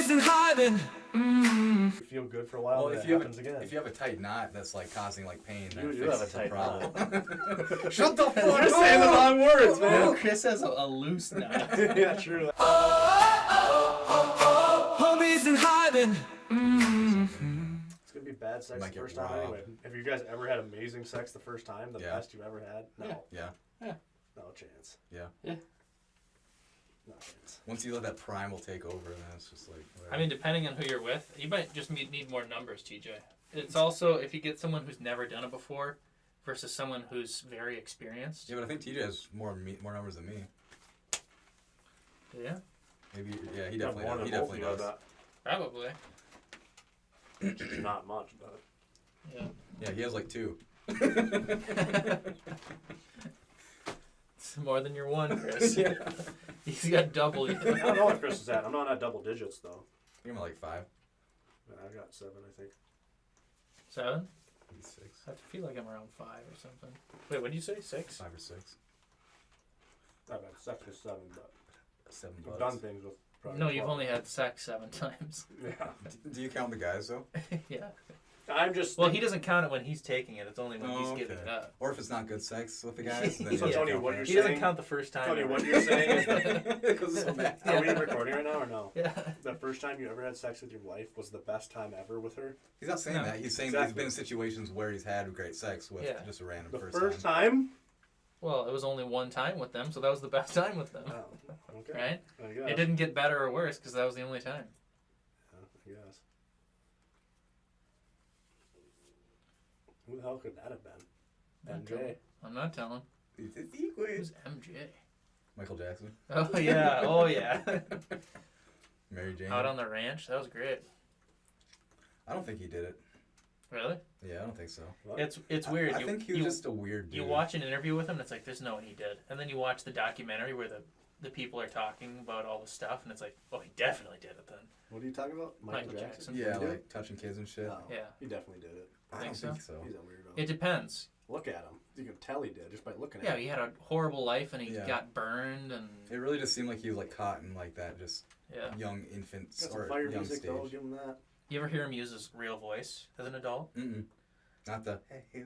Homies in hiding. You feel good for a while, Well, and if it you have happens again. if you have a tight knot that's like causing like pain, You that do have a fixes the tight problem. Shut the fuck up! You're saying the wrong words, man. Oh, Chris has a loose knot. Yeah, true. Homies in hiding. It's gonna be bad sex Might the get first time robbed. anyway. Have you guys ever had amazing sex the first time? The Yeah. best you've ever had? No. Yeah, No chance. yeah. No chance. Once you let that primal take over, then it's just like. Whatever. I mean, depending on who you're with, you might just need more numbers, TJ. It's also if you get someone who's never done it before versus someone who's very experienced. Yeah, but I think TJ has more numbers than me. Yeah, Maybe. Yeah, he Yeah, definitely. more Does. He than both definitely of you, does. probably. Just not much, but Yeah. Yeah, he has like 2. It's more than your one, Chris. He's got double you. I don't know what Chris is at. I'm not at double digits though. I think I'm at like 5. But I got 7, I think. 7? Maybe 6. I feel like I'm around 5 or something. Wait, what did you say? 6? 5 or 6. I've had sex with 7, but 7 I've bucks. done things with. Probably No, you've 12. only had sex 7 times. Yeah. Do you count the guys though? Yeah. I'm just. Well, he doesn't count it when he's taking it. It's only when he's Oh, giving it okay. up. Or if it's not good sex with the guys, then So you Tony, count what that. you're He doesn't saying- count the first time. Tony, ever. what you're saying is that. Because it's so bad. Are we recording right now or no? Yeah. The first time you ever had sex with your wife was the best time ever with her? He's not saying No. that. He's saying that he's Exactly. been in situations where he's had great sex with Yeah. just a random The person. first time? Well, it was only one time with them, so that was the best time with them, Oh, okay. right? I guess. It didn't get better or worse because that was the only time. Yeah, I guess. Who the hell could that have been? Not MJ. telling. I'm not telling. It's equal. Who's MJ? Michael Jackson, Oh yeah, oh yeah. Mary Jane. Out on the ranch, that was great. I don't think he did it. Really? Yeah, I don't think so. What? It's weird. I think he was just a weird dude. You watch an interview with him, and it's like there's no way he did. And then you watch the documentary where the people are talking about all the stuff, and it's like, oh, he definitely did it then. What are you talking about? Michael Jackson. Yeah, He did? like touching kids and shit. No, Yeah. he definitely did it. I think don't so? think so. He's a weirdo. It depends. Look at him. You can tell he did just by looking at Yeah, him. he had a horrible life, and he Yeah. got burned, and It really just seemed like he was like caught in like that just yeah. young infant Got some or fire young music stage. though, give him that. You ever hear him use his real voice as an adult? Mm-mm. Not the. Hey,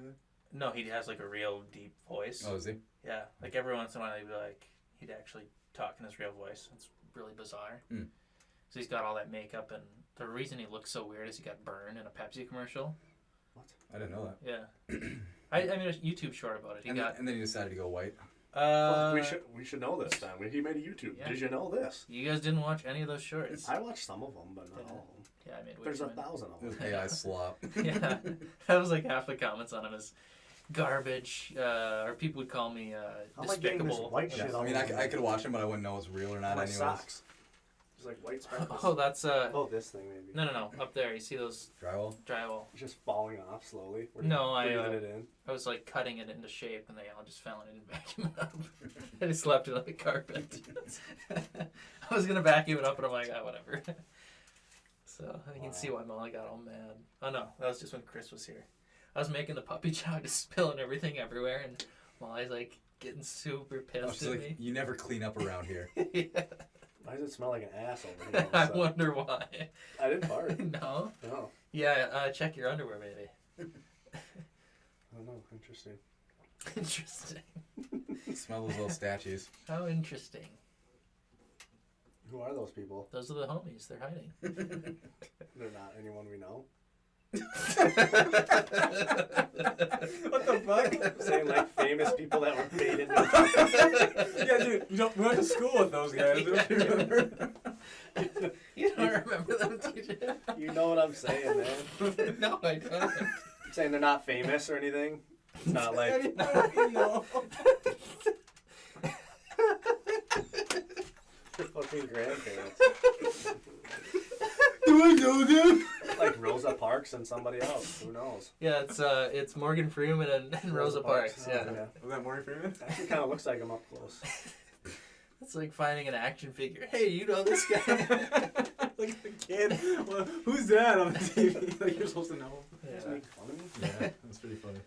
No, he has like a real deep voice. oh, is he? Yeah, like every once in a while he'd be like, he'd actually talk in his real voice. It's really bizarre. Hmm. So he's got all that makeup, and the reason he looks so weird is he got burned in a Pepsi commercial. I didn't know that. Yeah. I mean, a YouTube short about it. He got. And then he decided to go white. Fuck, we should know this then. He made a YouTube. Yeah. Did you know this? You guys didn't watch any of those shorts. I watched some of them, but not Yeah. all of them. Yeah, I made way There's too 1,000 of It was them. AI slop. many. Yeah, that was like half the comments on him is garbage, or people would call me How am I getting this despicable. white Yeah, shit I on mean, I could watch him, but I wouldn't know it's real or not. my anyways. socks? It's like white speckles. Oh, that's Oh, this thing maybe. no, up there. You see those Drywall. drywall? It's just falling off slowly. We're No, I, breathing it in. I was like cutting it into shape, and they all just fell, and I didn't vacuum it up. I just left it on the carpet. I was gonna vacuum it up, but I'm like, whatever. So you can see why Molly got all mad. Oh no, that was just when Chris was here. I was making the puppy chow, just spilling everything everywhere, and Molly's like getting super I was pissed just at like, you never clean up around here. me. Yeah. Why does it smell like an ass over here? I So- wonder why. I didn't fart. No. No. Yeah, check your underwear, maybe. I don't know. Interesting. Interesting. Smell those little statues. How interesting. Who are those people? Those are the homies. They're hiding. They're not anyone we know. What the fuck? I'm saying like famous people that were made into. Yeah, dude, we went to school with those guys. Don't you remember? You don't remember them, TJ? You know what I'm saying, man. No, I don't. I'm saying they're not famous or anything. It's not like No. your fucking grandparents. Do I know them? Like Rosa Parks and somebody else. Who knows? Yeah, it's Morgan Freeman and Rosa Parks. Oh, Yeah. Was that Morgan Freeman? Actually, kind of looks like him up close. It's like finding an action figure. Hey, you know this guy? Like a kid. Well, who's that on the TV? Like you're supposed to know. Just Yeah. making fun of me. Yeah, that's pretty funny.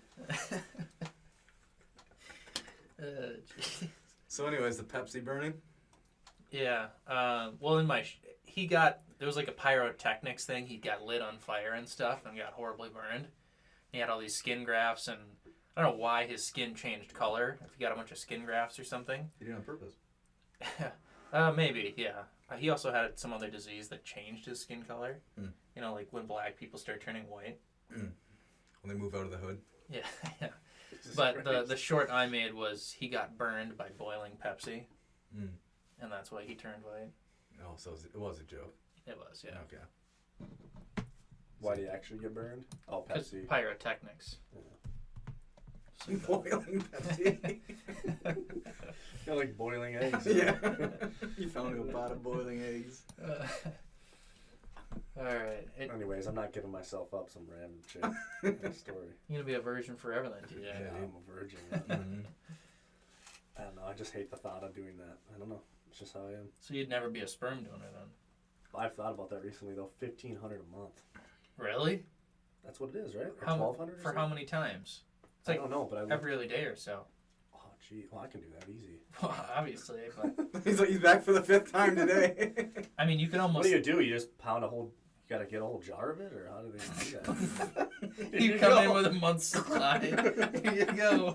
Jeez. So, anyways, the Pepsi burning. Yeah. Well, in my he got there was like a pyrotechnics thing. He got lit on fire and stuff and got horribly burned. He had all these skin grafts, and I don't know why his skin changed color. If he got a bunch of skin grafts or something. He did it on purpose. Maybe, yeah. He also had some other disease that changed his skin color. Mm. You know, like when black people start turning white. When they move out of the hood. Yeah, yeah. But the short I made was he got burned by boiling Pepsi, and that's why he turned white. Oh, so it was a joke. It was, yeah. Okay. Why do you actually get burned? Oh, Because Pepsi. pyrotechnics. Boiling Pepsi. Got like boiling eggs. Yeah. You found a pot of boiling eggs. All right. Anyways, I'm not giving myself up some random shit. Story. You're going to be a virgin forever then, TJ. Yeah. I'm a virgin. I don't know. I just hate the thought of doing that. I don't know. It's just how I am. So you'd never be a sperm donor then? I've thought about that recently though. $1,500 a month. Really? That's what it is, right? Or How, $1,200 for how many times? It's I like don't know, but I would, every other day or so. oh gee, well I can do that easy. Well, obviously, but He's back for the 5th time today. I mean, you can What almost... do? You just pound a whole. You gotta get a whole jar of it, or how do they do that? You come in with a month's supply. Here you go.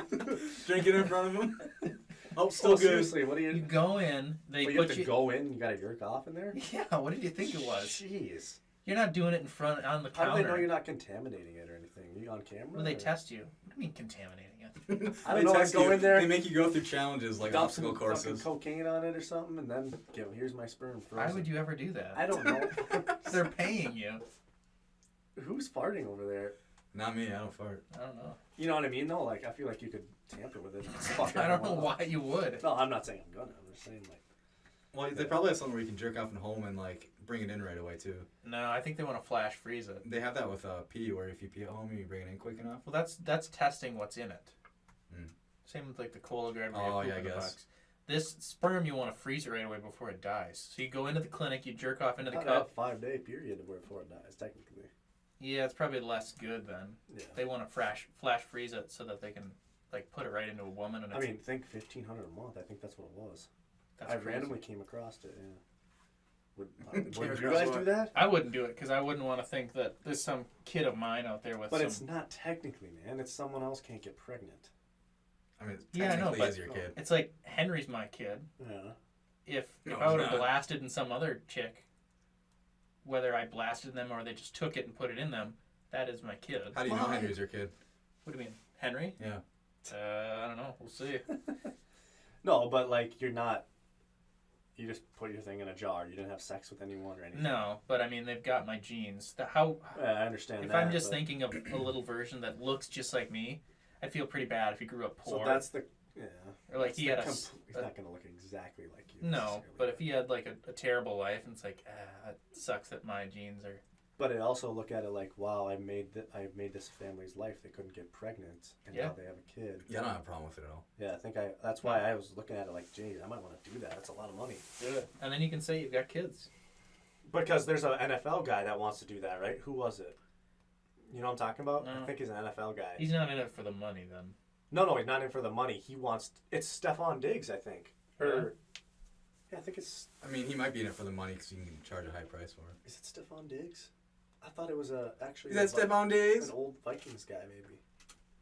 Drink it in front of him. Oh, Oh, still good. seriously, what do You you? go in, they Well, you have put to you... go in. You gotta jerk off in there. Yeah, what did you think it was? Jeez. You're not doing it in front on the How counter. do they know you're not contaminating it or anything? Are you on camera? Well, they or- test you. What do you mean contaminating it? I don't know. I test go you. in there. They make you go through challenges like Dump some obstacle fucking courses. cocaine on it or something, and then give. Here's my sperm frozen. Why would you ever do that? I don't know. They're paying you. Who's farting over there? Not me. I don't fart. I don't know. You know what I mean? though? Like I feel like you could tamper with it. And fuck I don't know everyone up. why you would. No, I'm not saying I'm gonna. I'm just saying like. Well, they probably have something where you can jerk off at home and like bring it in right away too. No, I think they want to flash freeze it. They have that with pee, where if you pee at home, you bring it in quick enough. Well, that's testing what's in it. Mm. Same with like the Cologuard. Oh, where you yeah, I poop in the guess. box. This sperm you want to freeze it right away before it dies. So you go into the clinic, you jerk off into the Not cup. that 5-day period before it dies, technically. Yeah, it's probably less good then. Yeah. They want to flash freeze it so that they can like put it right into a woman. And I it's, mean, think $1,500 a month. I think that's what it was. that's I crazy. randomly came across it. Yeah. Would Came you across guys what? do that? I wouldn't do it because I wouldn't want to think that there's some kid of mine out there with But some. it's not technically, man. It's someone else can't get pregnant. I mean, Yeah, I know, technically but- is your kid. It's like Henry's my kid. Yeah. If No, I would it's have not. blasted in some other chick, whether I blasted them or they just took it and put it in them, that is my kid. How do you know Why? Henry's your kid? What do you mean, Henry? Yeah. I don't know. We'll see. No, but like you're not. You just put your thing in a jar. You didn't have sex with anyone or anything. No, but I mean they've got my genes. How Yeah, I understand if that. I'm just but- thinking of a little version that looks just like me, I'd feel pretty bad if he grew up So poor. that's the. Yeah. or like that's he the had he's not gonna look exactly like you. no, necessarily. but if he had like a terrible life and it's like it sucks that my genes are. But I also look at it like, wow, I made this family's life. They couldn't get pregnant, and Yeah. now they have a kid. Yeah, I don't have a problem with it at all. Yeah, I think that's why I was looking at it like, gee, I might want to do that. That's a lot of money. Do it, and then you can say you've got kids. Because there's an NFL guy that wants to do that, right? Who was it? You know what I'm talking about? No. I think he's an NFL guy. He's not in it for the money then. No, he's not in for the money. He wants. It's Stephon Diggs, I think. Or, yeah, I think it's. I mean, he might be in it for the money because you can charge a high price for it. Is it Stephon Diggs? I thought it was actually. Is that Stephon Diggs? An old Vikings guy, maybe.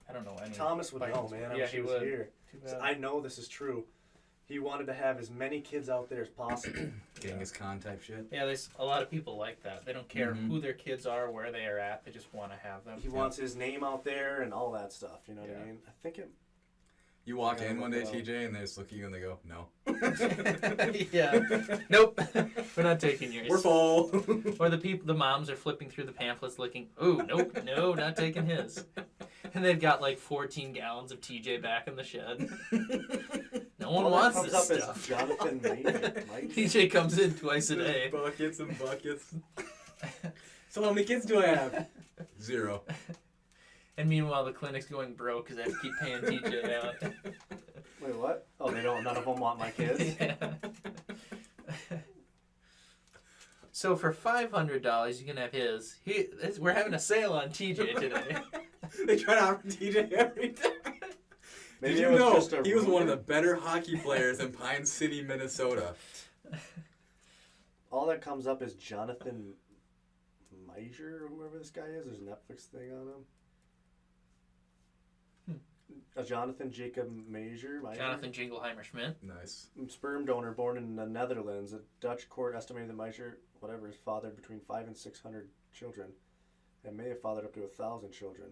I don't know any. Thomas would know, Vikings man. I player. Yeah, wish he he was would. here. Too So bad. I know this is true. He wanted to have as many kids out there as possible. Genghis Khan type shit. Yeah, there's a lot of people like that. They don't care Mhm. who their kids are, where they are at. They just want to have them. He wants his name out there and all that stuff. You know what Yeah. I mean? I think it. You walk Yeah, in one day, well. TJ, and they just look at you and they go, "No, yeah. Nope. We're not taking yours. we're full." Or the moms are flipping through the pamphlets looking, ooh, nope, no, not taking his. And they've got like 14 gallons of TJ back in the shed. No one wants comes this up stuff. as Jonathan Mike. TJ comes in twice a day. Buckets and buckets. So how many kids do I have? 0. And meanwhile, the clinic's going broke because I have to keep paying TJ out. Wait, what? Oh, they don't. None of them want my kids. Yeah. So for $500, you can have his. We're having a sale on TJ today. They try to offer TJ everything. Maybe Did it you was know just a he was one of the rumor. better hockey players in Pine City, Minnesota? all that comes up is Jonathan Major or whoever this guy is. There's a Netflix thing on him. A Jonathan Jacob Major. Jonathan Jingleheimer Schmidt. Nice. Sperm donor born in the Netherlands. A Dutch court estimated that Major, whatever, has fathered between 500 and 600 children, and may have fathered up to 1,000 children.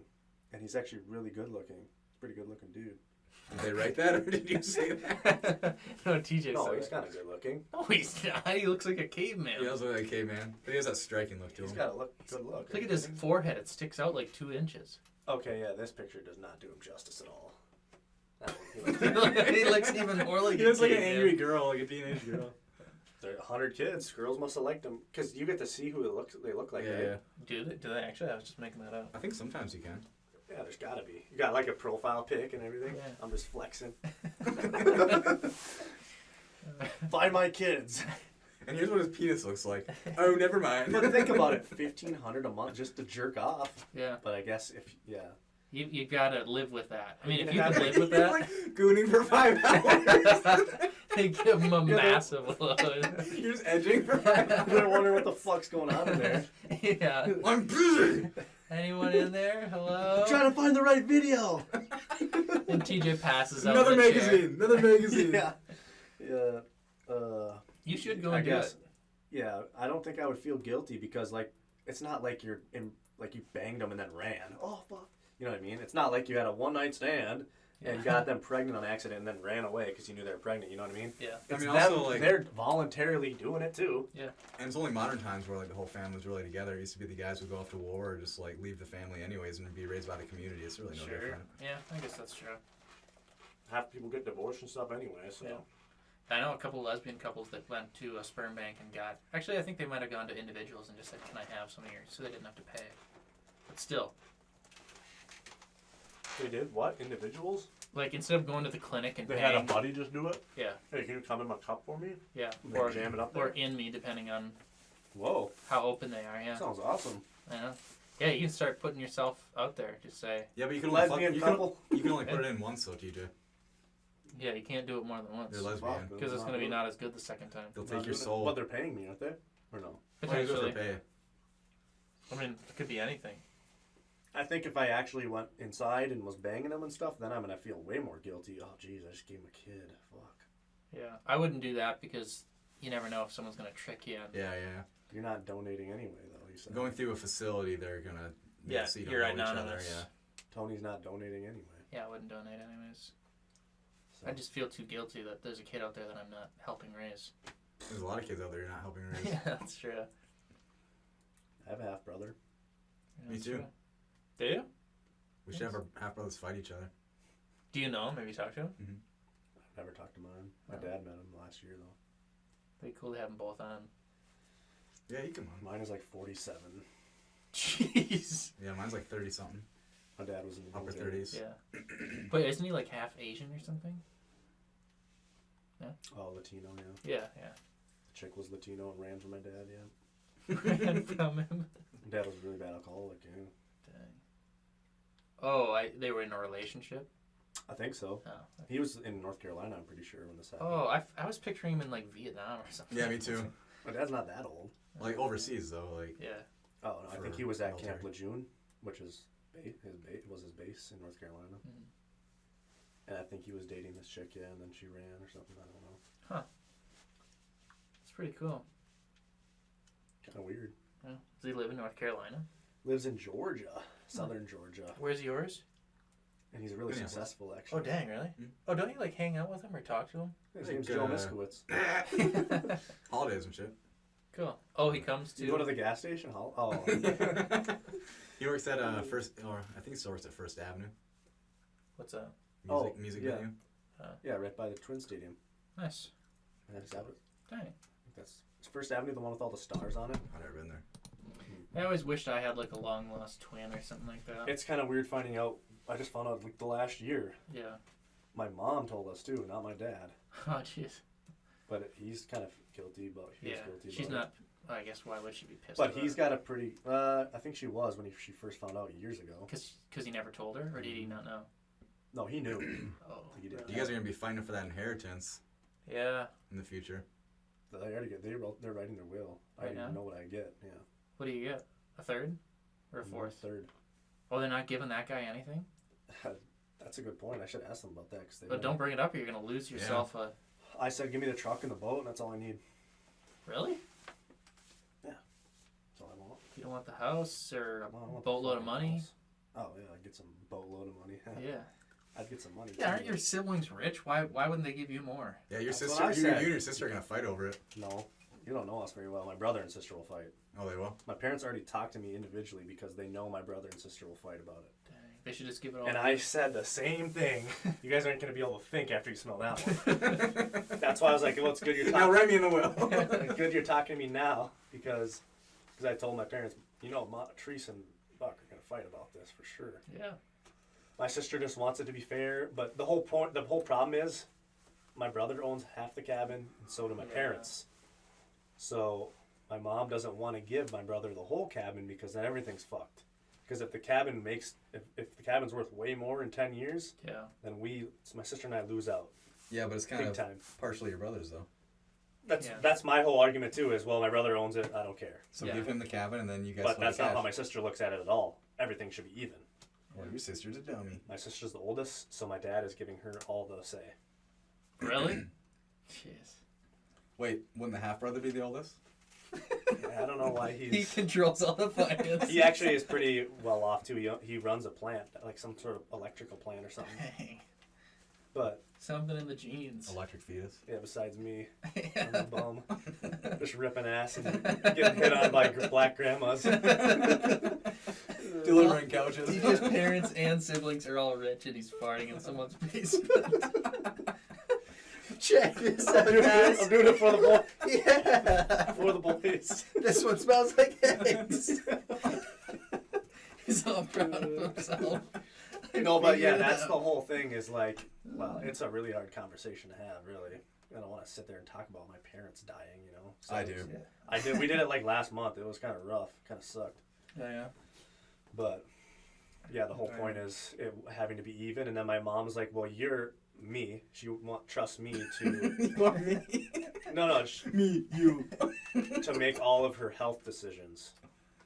And he's actually really good looking. He's a pretty good looking dude. Did they write that, or did you say that? No, TJ No, said he's it. kind of good looking. No, he's not. He looks like a caveman. He does look like a caveman. But he has that striking look to He's him. got a good look. Look at his forehead. It sticks out like 2 inches. Okay, yeah, this picture does not do him justice at all. That one, He looks even more like He a looks like an caveman. angry girl, like a teenage girl. There are 100 kids. Girls must have liked him because you get to see who they look like. Yeah, right? yeah. Do they actually? I was just making that up. I think sometimes you can. Yeah, there's gotta be. You got like a profile pic and everything. Yeah. I'm just flexing. Find my kids. And here's what his penis looks like. Oh, never mind. But think about it, $1,500 a month just to jerk off. Yeah. But I guess You gotta live with that. I mean, You if you have can to- live with that, Like gooning for 5 hours. they give him a massive load. You're just edging for 5 hours. You're wondering what the fuck's going on in there. Yeah. I'm busy. Anyone in there? Hello? I'm trying to find the right video. And TJ passes out. Another in the chair. magazine. Another magazine. Yeah. Yeah. You should go I and do guess. it. Yeah, I don't think I would feel guilty because like it's not like you're in like you banged them and then ran. Oh fuck. You know what I mean? It's not like you had a one night stand and got them pregnant on accident and then ran away because you knew they were pregnant. You know what I mean? Yeah. I mean, Them- also, like, they're voluntarily doing it too. and it's only modern times where, like, the whole family's really together. It used to be the guys who go off to war or just, like, leave the family anyways and be raised by the community. It's really no different. Yeah, I guess that's true. Half people get divorced and stuff anyway. So. Yeah. I know a couple of lesbian couples that went to a sperm bank and got. Actually, I think they might have gone to individuals and just said, "Can I have some of yours?" So they didn't have to pay. But still, They did what? Individuals? like instead of going to the clinic and They paying, had a buddy just do it? yeah, Hey, can you come in my cup for me? yeah, They or jam it up or there? in me, depending on Whoa. how open they are. Yeah, Sounds awesome. I know. Yeah, you can start putting yourself out there. Just say, Yeah, but you can only, Lesbian you couple. can only put it in once, though, TJ. yeah, you can't do it more than once They're lesbian. Fuck. because it's gonna be not as good the second time. They'll Not take your doing it. soul. But they're paying me, aren't they? Or no? Why do you do it Potentially, for pay? I mean, it could be anything. I think if I actually went inside and was banging them and stuff, then I'm gonna feel way more guilty. Oh, jeez, I just gave him a kid. Fuck. Yeah, I wouldn't do that because you never know if someone's gonna trick you. And, Yeah, yeah. You're not donating anyway, though. You said. Going through a facility, they're gonna Yeah, so you don't you're know each other. anonymous. Yeah. Tony's not donating anyway. Yeah, I wouldn't donate anyways. So. I just feel too guilty that there's a kid out there that I'm not helping raise. There's a lot of kids out there you're not helping raise. Yeah, that's true. I have a half brother. Yeah, Me that's too. true. Do you? We should have our half brothers fight each other. Do you know him? Maybe talk to him? I've never talked to mine. My Oh. dad met him last year though. It'd be cool to have them both on. Yeah, you can. Mine is like 47. Jeez. Yeah, mine's like 30 something. My dad was in the Upper military. 30s. Yeah. But isn't he like half Asian or something? Oh, Latino, yeah. Yeah, yeah. The chick was Latino and ran from my dad, yeah. Ran from him. My dad was a really bad alcoholic, yeah. Dang. Oh, they were in a relationship? I think so. Oh. He was in North Carolina, I'm pretty sure, when this happened. Oh, I was picturing him in like Vietnam or something. Yeah, me too. My dad's not that old. Like overseas though, like Yeah. Oh, no, I think For he was at military. Camp Lejeune, which is was his base in North Carolina. Mhm. And I think he was dating this chick, yeah, and then she ran or something. I don't know. It's pretty cool. Kind of weird. Yeah. Does he live in North Carolina? Lives in Georgia, southern Georgia, Where's yours? and he's really Minneapolis. successful actually. Oh, dang, really? Mm. Oh, don't you like hang out with him or talk to him? His Like, name's Joe Miskowitz. holidays and shit. Cool. Oh, he comes Do you go to to. the gas station? Oh, He works at First, or I think he still works at First Avenue. What's that? Music yeah. venue. yeah, right by the Twin Stadium. Nice. And that's Avenue. Dang. That's is First Avenue, the one with all the stars on it. I've never been there. I always wished I had like a long lost twin or something like that. It's kind of weird finding out. I just found out like the last year. Yeah. My mom told us too, not my dad. Oh, jeez. But he's kind of guilty about. He was Yeah. guilty She's about not. I guess why would she be pissed? But he's got a pretty. I think she was when she first found out years ago. Because he never told her, or did he not know? No, he knew. Oh. You did. You guys are gonna be fighting for that inheritance Yeah. in the future. They're writing their will. I Right don't now? even know what I get. Yeah. What do you get? A third or a fourth? Third. Oh, they're not giving that guy anything. That's a good point. I should ask them about that. But don't bring it up, or you're gonna lose yourself a. I said, give me the truck and the boat, and that's all I need. Really? That's all I want. You don't want the house or Well, I a want the boatload of fucking money? house. Oh yeah, I'd get some boatload of money. Yeah. I'd get some money. Yeah, aren't too. your siblings rich? Why wouldn't they give you more? Yeah, your That's what sister, I you said. and your sister are gonna fight over it. No, you don't know us very well. My brother and sister will fight. Oh, they will. My parents already talked to me individually because they know my brother and sister will fight about it. Dang, they should just give it all. And I said the same thing. You guys aren't going to be able to think after you smell that one. That's why I was like, well, it's good you're Now talking. write me in the will. Good you're talking to me now because I told my parents, Teresa and Buck are going to fight about this for sure. Yeah. My sister just wants it to be fair, but the whole problem is, my brother owns half the cabin, and so do my Yeah. parents. So my mom doesn't want to give my brother the whole cabin because then everything's fucked. Because if the cabin's worth way more in 10 years, Yeah. then my sister and I lose out Yeah, but it's kind big of time. partially your brother's though. That's my whole argument too. Is well, my brother owns it, I don't care. So Yeah. give him the cabin, and then you guys. But split that's the not cash. how my sister looks at it at all. Everything should be even. Well, your sister's a dummy. My sister's the oldest, so my dad is giving her all the say. Really? Jeez. Wait, wouldn't the half brother be the oldest? I don't know why He he's. controls all the finances. He actually is pretty well off too. He runs a plant, like some sort of electrical plant or something. Dang. But Something in the genes. Electric fetus. yeah, besides me, I'm a bum, just ripping ass and getting hit on by black grandmas. Delivering couches. TJ's parents and siblings are all rich, and he's farting in someone's basement. Check this out, guys. I'm doing it for the boy, Yeah. for the boys. This one smells like eggs. He's all proud of himself. No, but yeah, Figured it that's out. the whole thing. Is like, well, it's a really hard conversation to have. Really, I don't want to sit there and talk about my parents dying. So I do. Yeah. I did. We did it like last month. It was kind of rough. Kind of sucked. Yeah. But yeah, the whole point is it having to be even. And then my mom's like, "Well, you're me. She trust me to You are me. no Me, you. to make all of her health decisions."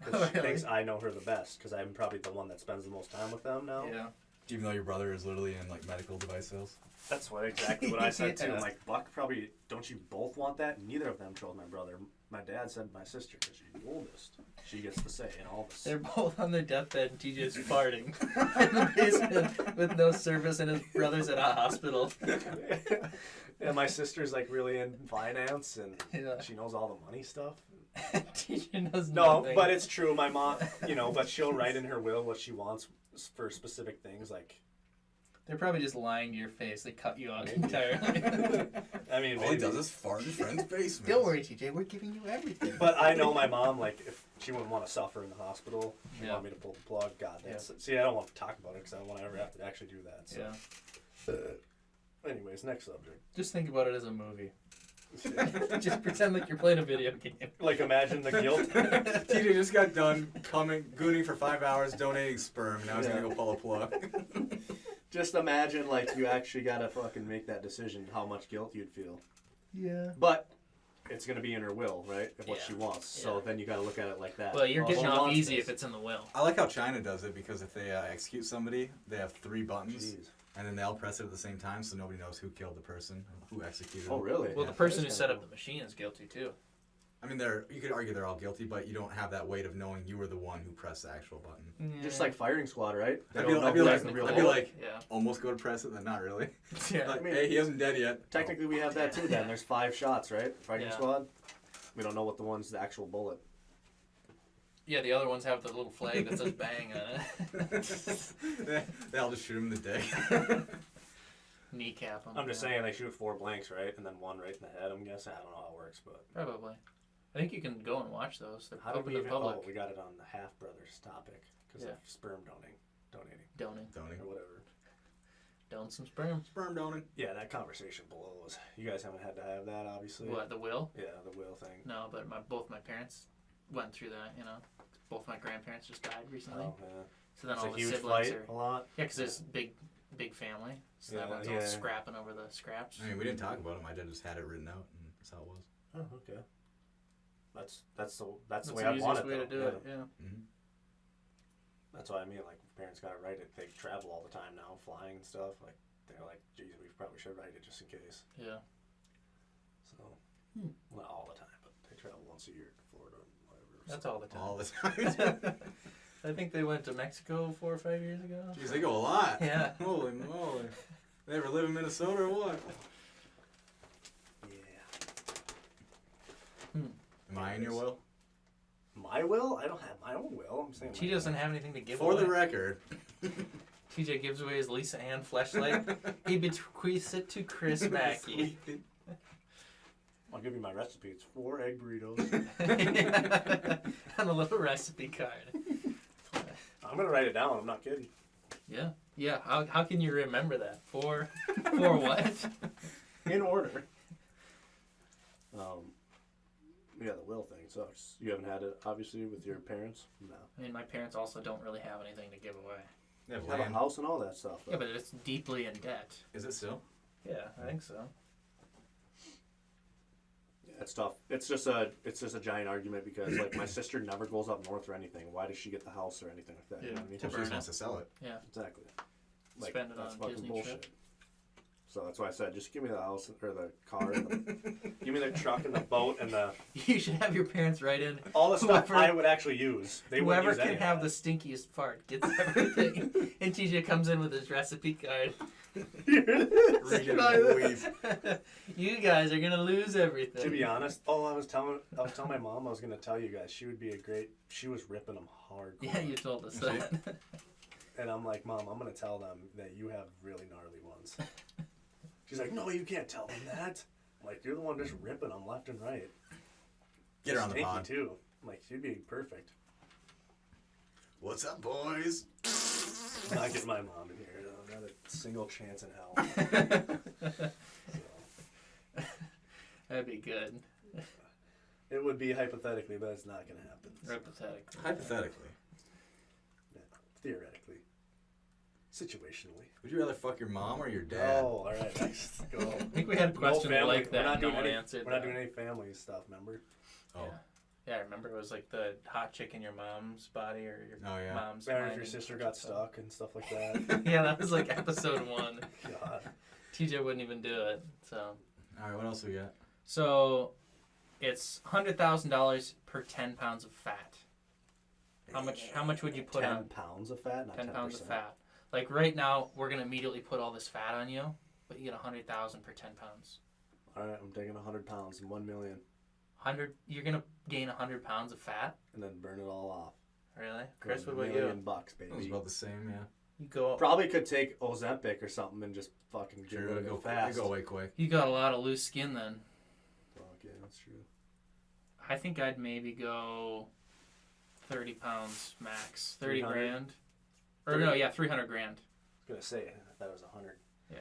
Because she Really? thinks I know her the best. Because I'm probably the one that spends the most time with them now. Yeah. Even though your brother is literally in like medical device sales. That's exactly what I said too. Yeah. I'm like, Buck, probably don't you both want that? Neither of them told my brother. My dad said my sister because she's the oldest. She gets the say in all this. They're both on their deathbed, and TJ's farting in the basement with no service, and his brother's at a hospital. And my sister's like really in finance and Yeah. she knows all the money stuff. TJ knows No, nothing. but it's true. My mom, but she'll write in her will what she wants for specific things. Like, They're probably just lying to your face. They cut you out entirely. I mean, All he maybe. does is fart in friend's basement. Don't worry, TJ. We're giving you everything. But I know my mom, like, if she wouldn't want to suffer in the hospital, she'd Yeah. want me to pull the plug. God, that's. See, I don't want to talk about it because I don't want to ever have to actually do that. So. Yeah. Anyways, next subject. Just think about it as a movie. Just pretend like you're playing a video game. Like, imagine the guilt. TJ just got done gooning for 5 hours, donating sperm. Now he's Yeah. gonna go pull a plug. Just imagine, like, you actually gotta fucking make that decision, how much guilt you'd feel. Yeah. But it's gonna be in her will, right? Of what Yeah. she wants. So Yeah. then you gotta look at it like that. But you're Oh, getting she off wants easy this. if it's in the will. I like how China does it because if they execute somebody, they have 3 buttons, Jeez. and then they all press it at the same time, so nobody knows who killed the person, who executed Oh, them. really? Well, Yeah. the person who That is set kinda up the machine is guilty too. I mean, you could argue they're all guilty, but you don't have that weight of knowing you were the one who pressed the actual button. Just like firing squad, right? They I'd don't be know who like- has the real I'd be will. like- Yeah. Almost go to press it, then not really. Yeah. Like, mean- hey, he isn't dead yet. Technically, we have that too. Then there's 5 shots, right? Fighting Yeah. squad. We don't know what the one's the actual bullet. Yeah, the other ones have the little flag that says bang on it. They all just shoot him in the dick. Kneecap them. I'm just saying they shoot 4 blanks, right, and then 1 right in the head. I'm guessing. I don't know how it works, but Probably. I think you can go and watch those. They're how did open we to the even? public. Oh, we got it on the half brothers topic because Yeah. of sperm donating Doning. Doning. or whatever. Don some sperm. Sperm doning. Yeah, that conversation blows. You guys haven't had to have that, obviously. What, the will? Yeah, the will thing. No, but both my parents went through that, you know. Both my grandparents just died recently. Oh man, So then it's all a the huge siblings fight. are... A lot. Yeah, because there's big family. So Yeah, everyone's all yeah. scrapping over the scraps. I mean, we didn't talk about it. My dad just had it written out, and that's how it was. Oh, okay. That's the way the I want easiest it. way Though. to do Yeah. it. Yeah. Hmm. That's what I mean. Like parents gotta write it. They travel all the time now, flying and stuff. Like they're like, geez, we probably should write it just in case. Yeah. So, Hmm. not all the time, but they travel once a year to Florida, whatever. That's all the time. All the time. I think they went to Mexico 4 or 5 years ago. Jeez, they go a lot. Yeah. Holy moly. They ever live in Minnesota or what? Yeah. Am I in your will? My will? I don't have my own will. I'm saying. She doesn't have anything to give For away. the record. TJ gives away his Lisa Ann fleshlight. He bequeaths it to Chris Mackey. I'll give you my recipe. It's 4 egg burritos. On a little recipe card. I'm gonna write it down. I'm not kidding. Yeah. Yeah. How can you remember that? For what? In order. Yeah, the will thing sucks. You haven't had it, obviously, with your parents? No. I mean, my parents also don't really have anything to give away. They have You have a land. house and all that stuff. Though. Yeah, but it's deeply in debt. Is it still? Yeah, I think so. Yeah, it's tough. It's just a giant argument because like my sister never goes up north or anything. Why does she get the house or anything like that? You know what I mean? Well, she burn just it. wants to sell it. Yeah. Exactly. Like Spend it that's on fucking Disney bullshit. trip. So that's why I said just give me the house or the car, and give me the truck and the boat and the You should have your parents write in. all the stuff Whoever- I would actually use. They wouldn't Whoever use can any of have the that. stinkiest fart gets everything. And TJ comes in with his recipe card. Read it and weep. You guys are gonna lose everything. To be honest, I was telling my mom I was gonna tell you guys she would be a great. She was ripping them hard. Yeah, you told us that. And I'm like, Mom, I'm gonna tell them that you have really gnarly ones. She's like, No, you can't tell them that. I'm like, you're the one just ripping them left and right. Get her on the Stinky pod. too. I'm like, she'd be perfect. What's up, boys? Not get my mom in here. No, not a single chance in hell. So, That'd be good. it would be hypothetically, but it's not gonna happen. So, Hypothetically. Hypothetically. yeah, theoretically, situationally. Would you rather fuck your mom or your dad? Oh, all right. Let's go. I think we had a question family. like that. We're not and doing no one any, answered. We're not that. doing any family stuff. Remember? Oh. Yeah. Yeah, I remember it was like the hot chick in your mom's body or your Oh, yeah. mom's Remember mind if your and sister got stuff. stuck and stuff like that? Yeah, that was like episode 1. God. TJ wouldn't even do it. So All right, what else we got? So it's $100,000 per 10 pounds of fat. How much would you put 10 on pounds of fat, not 10 pounds of 10%. fat? Like right now, we're gonna immediately put all this fat on you, but you get 100,000 per 10 pounds. All right, I'm taking 100 pounds and 1 million, 100. You're gonna gain 100 pounds of fat. and then burn it all off. Really, For Chris? What $1 about million you? bucks, It was baby. about the same, yeah. You go. Probably could take Ozempic or something and just fucking get Sure, rid of it'll it fast. go away quick. You got a lot of loose skin then. Fuck yeah, that's true. I think I'd maybe go 30 pounds max. 30 300? grand. Or no, yeah, 300 grand. I was gonna say, I thought it was 100. Yeah.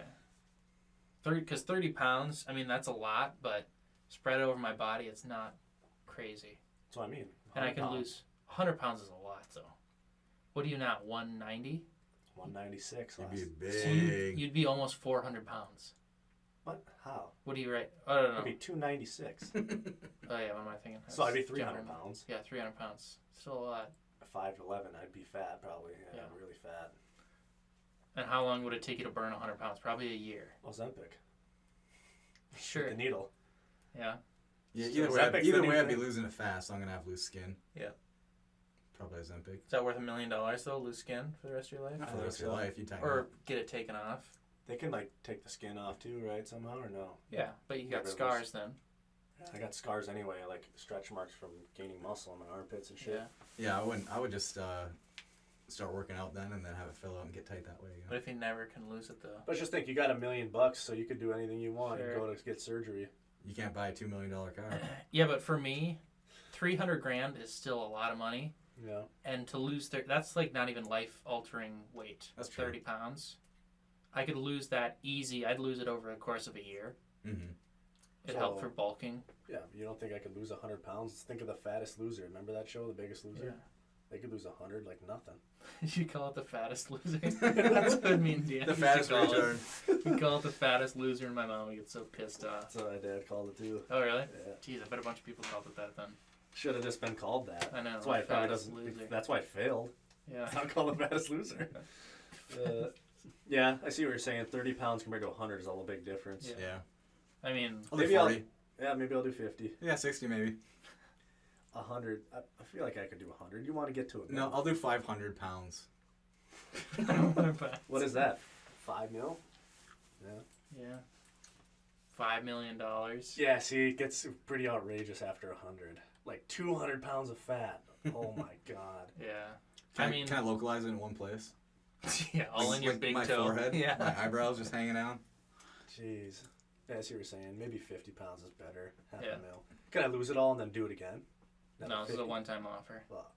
30 pounds, I mean, that's a lot, but spread over my body, it's not crazy. That's what I mean. And I 100 can pounds. lose 100 pounds is a lot, though. What are you now? 190? 196 You'd last. be So big. you'd be almost 400 pounds. What? How? What do you rate? I don't know. I'd be 296. Oh yeah, what am I thinking? so I'd be That's 300 different. pounds. Yeah, 300 pounds. Still a lot. 5'11", I'd be fat probably. Yeah, Yeah. really fat. And how long would it take you to burn 100 pounds? Probably a year. Ozempic. Sure. The needle. Yeah. Yeah, So either way, Ozempic's the new I'd be thing. losing it fast. I'm going to have loose skin. Yeah. Probably Ozempic. Is that worth $1 million though? Lose skin for the rest of your life? Not I for the think rest of your so. life. You tighten Or up. get it taken off? They can like take the skin off too, right? Somehow or no? Yeah, but you got Whatever it scars then. I got scars anyway, like stretch marks from gaining muscle in my armpits and shit. Yeah. Yeah, I wouldn't. I would just start working out then and then have it fill out and get tight that way. What if you never can lose it though? But just think, you got $1 million, so you could do anything you want and Sure. go to get surgery. You can't buy a $2 million car. Yeah, but for me, 300 grand is still a lot of money. Yeah. And to lose that's like not even life altering weight. That's true. 30 pounds. I could lose that easy. I'd lose it over the course of a year. Mm-hmm. It So- helped for bulking. Yeah, you don't think I could lose 100 pounds? Think of The Fattest Loser. Remember that show, The Biggest Loser? They could lose 100 like nothing. You call it the fattest loser. That's what me and Dan The used fattest to call return. it. We call it the fattest loser, and my mom would get so pissed off. That's what my dad called it too. Oh really? Yeah. Jeez, I bet a bunch of people called it that then. Should have just been called that. I know. That's why it probably fattest doesn't. loser. That's why it failed. Yeah. It's not called the fattest loser. Yeah, I see what you're saying. 30 pounds compared to 100 is all a big difference. Yeah. Yeah. I mean, I'll do Maybe I'll- 40. Yeah, maybe I'll do 50. Yeah, 60 maybe. 100. I feel like I could do 100. You want to get to it? No, I'll do 500 pounds. What is that? 5 mil? Yeah. Yeah. $5 million. Yeah, see, it gets pretty outrageous after 100. Like 200 pounds of fat. Oh my god. Yeah. Can I localize it in one place? Yeah, all in your Like big my toe. forehead, Yeah. my eyebrows just hanging out. Jeez. Yeah, I see what you're saying. Maybe 50 pounds is better. Half Yeah. a mil. Can I lose it all and then do it again? No, this is a 50? one-time offer. Fuck.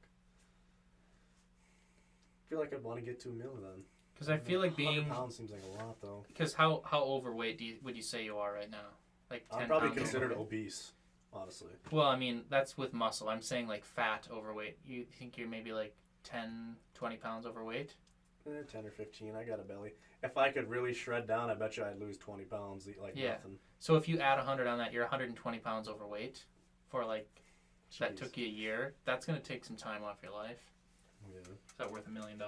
I feel like I'd want to get to a mil then. Because I feel like 100 being. pounds seems like a lot though. Because how overweight would you say you are right now? Like 10 I'm probably pounds considered overweight? obese, honestly. Well, I mean, that's with muscle. I'm saying like fat overweight. You think you're maybe like 10, 20 pounds overweight? 10 or 15. I got a belly. If I could really shred down, I bet you I'd lose 20 pounds like Yeah. nothing. So if you add 100 on that, you're 120 pounds overweight for like, that Jeez. took you a year. That's going to take some time off your life. Yeah. Is that worth $1 million?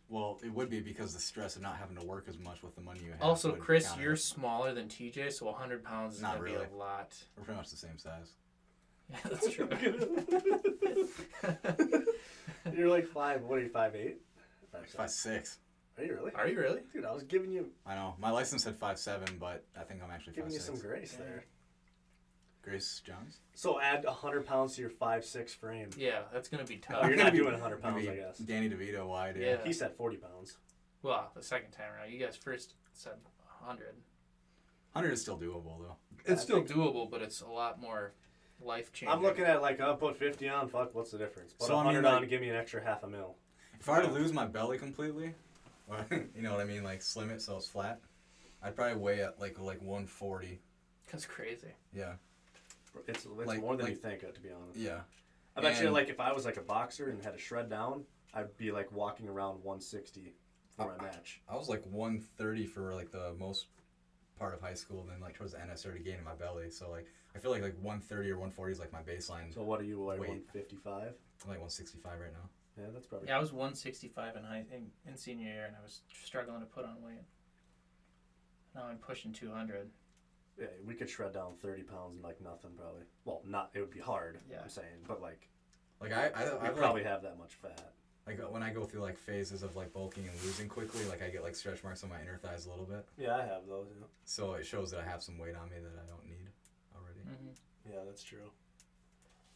Well, it would be because the stress of not having to work as much with the money you have. Also, would Chris, counter you're it. smaller than TJ, so 100 pounds is Not going to really. be a lot. We're pretty much the same size. Yeah, that's true. You're like 5. What are you, 5'8"? 5'6". Are you really? Are you really? Dude, I was giving you I know. My license said 5'7", but I think I'm actually 5'6". giving you some grace Yeah. there. Grace Jones. So add 100 pounds to your 5'6" frame. Yeah, that's going to be tough. Oh, you're gonna not be- doing 100 pounds, Maybe I guess. Danny DeVito wide. Yeah. He said 40 pounds. Well, the second time around, you guys first said 100. 100 is still doable though. It's still doable, but it's a lot more life changing. I'm looking at like, I'll put 50 on. Fuck, what's the difference? Put So, I 100 mean, like- on and give me an extra half a mil. If I were to lose my belly completely, or, you know what I mean, like slim it so it's flat, I'd probably weigh at like 140. That's crazy. Yeah. It's Like- more than like- you think, to be honest. Yeah. I bet you, And- like, if I was like a boxer and had to shred down, I'd be like walking around 160 for my match. I was like 130 for like the most part of high school, and then like towards the end I started gaining my belly. So like I feel like 130 or 140 is like my baseline. So what are you, like, Weight. 155? I'm like 165 right now. Yeah, that's probably. Yeah, I was 165 in senior year, and I was struggling to put on weight. Now I'm pushing 200. Yeah, we could shred down 30 pounds and like nothing probably. Well, not, it would be hard, Yeah. I'm saying, but like, Like we I probably have that much fat. like when I go through like phases of like bulking and losing quickly, like I get like stretch marks on my inner thighs a little bit. Yeah, I have those, yeah. So it shows that I have some weight on me that I don't need already. Mm-hmm. Yeah, that's true.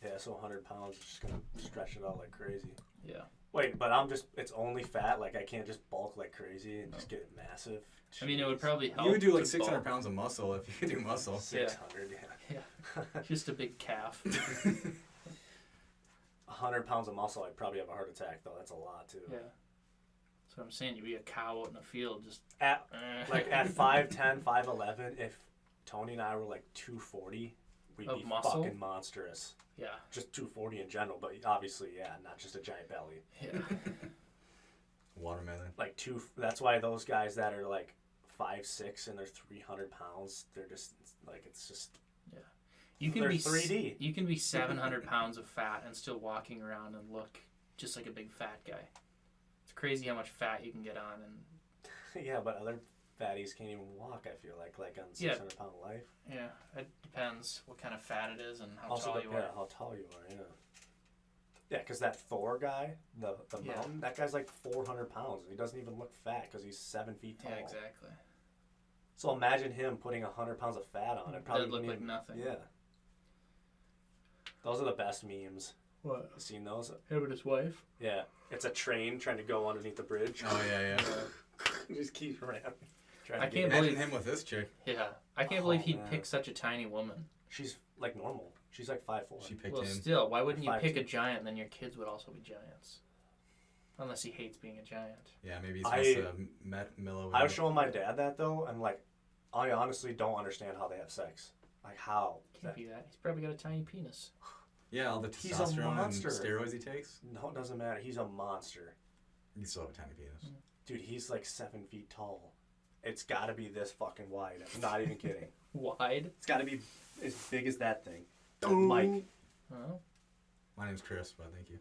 Yeah, so 100 pounds is just gonna stretch it out like crazy. Yeah. Wait, but it's only fat, like I can't just bulk like crazy and just get it massive. I mean, it would probably help. You would do like to 600 bulk. pounds of muscle if you could do muscle. 600, yeah. Yeah. Just a big calf. 100 pounds of muscle, I'd probably have a heart attack though. That's a lot too. Yeah. So I'm saying, you'd be a cow out in the field, just At like at 5'10", 5'11", if Tony and I were like 240, we'd Of be muscle? fucking monstrous. yeah, Just 240 in general, but obviously, yeah, not just a giant belly. yeah. Watermelon. Like that's why those guys that are like 5'6" and they're 300 pounds, they're just like, it's just, You can They're be 3D. You can be 700 pounds of fat and still walking around and look just like a big fat guy. It's crazy how much fat you can get on, and yeah, but other fatties can't even walk, I feel like on Yeah. 600 pound life. yeah, it depends what kind of fat it is and how Also, tall you yeah, are. how tall you are, yeah. Yeah, because that Thor guy, the Yeah. mountain, that guy's like 400 pounds. And he doesn't even look fat because he's 7 feet tall. Yeah, exactly. So imagine him putting 100 pounds of fat on it. Probably That'd look wouldn't like even- nothing. Yeah. Those are the best memes. What? You seen those? Him and his wife? Yeah. It's a train trying to go underneath the bridge. Oh yeah, yeah. Just keep running. Trying I to can't get- Imagine believe- him with this chick. Yeah, I can't Oh, believe he'd man. pick such a tiny woman. She's like normal. She's like 5'4". She picked Well, him. still, why wouldn't you pick 5'2". a giant? Then your kids would also be giants, unless he hates being a giant. Yeah, maybe he's I- supposed to met Milo. I was showing my dad that though, and like, I honestly don't understand how they have sex. Like how? Can't be that. He's probably got a tiny penis. Yeah, all the He's a testosterone and monster. steroids he takes. No, it doesn't matter. He's a monster. You still have a tiny penis. Dude, he's like 7 feet tall. It's gotta be this fucking wide. I'm not even kidding. Wide. It's gotta be as big as that thing. Mike. Oh. My name's Chris, but thank you.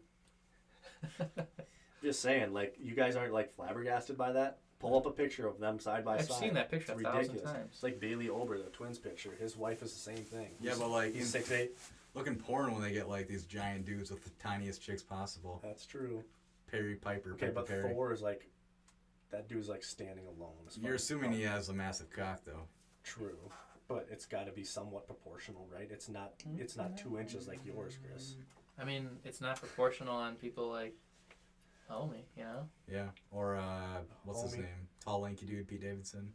Just saying, like, you guys aren't like flabbergasted by that? Pull up a picture of them side by I've side. seen that picture It's 1,000 ridiculous. times. It's like Bailey Ober, the twins picture. His wife is the same thing. Yeah, but like He's in 6'8". looking porn when they get like these giant dudes with the tiniest chicks possible. That's true. Perry Piper, Okay, Piper but Perry. Thor is like, that dude's like standing alone. as far You're as- assuming he has a massive cock though. True, but it's got to be somewhat proportional, right? It's not 2 inches like yours, Chris. I mean, it's not proportional on people like Homie, you know? Yeah. Or what's his Homie. name? Tall lanky dude, Pete Davidson.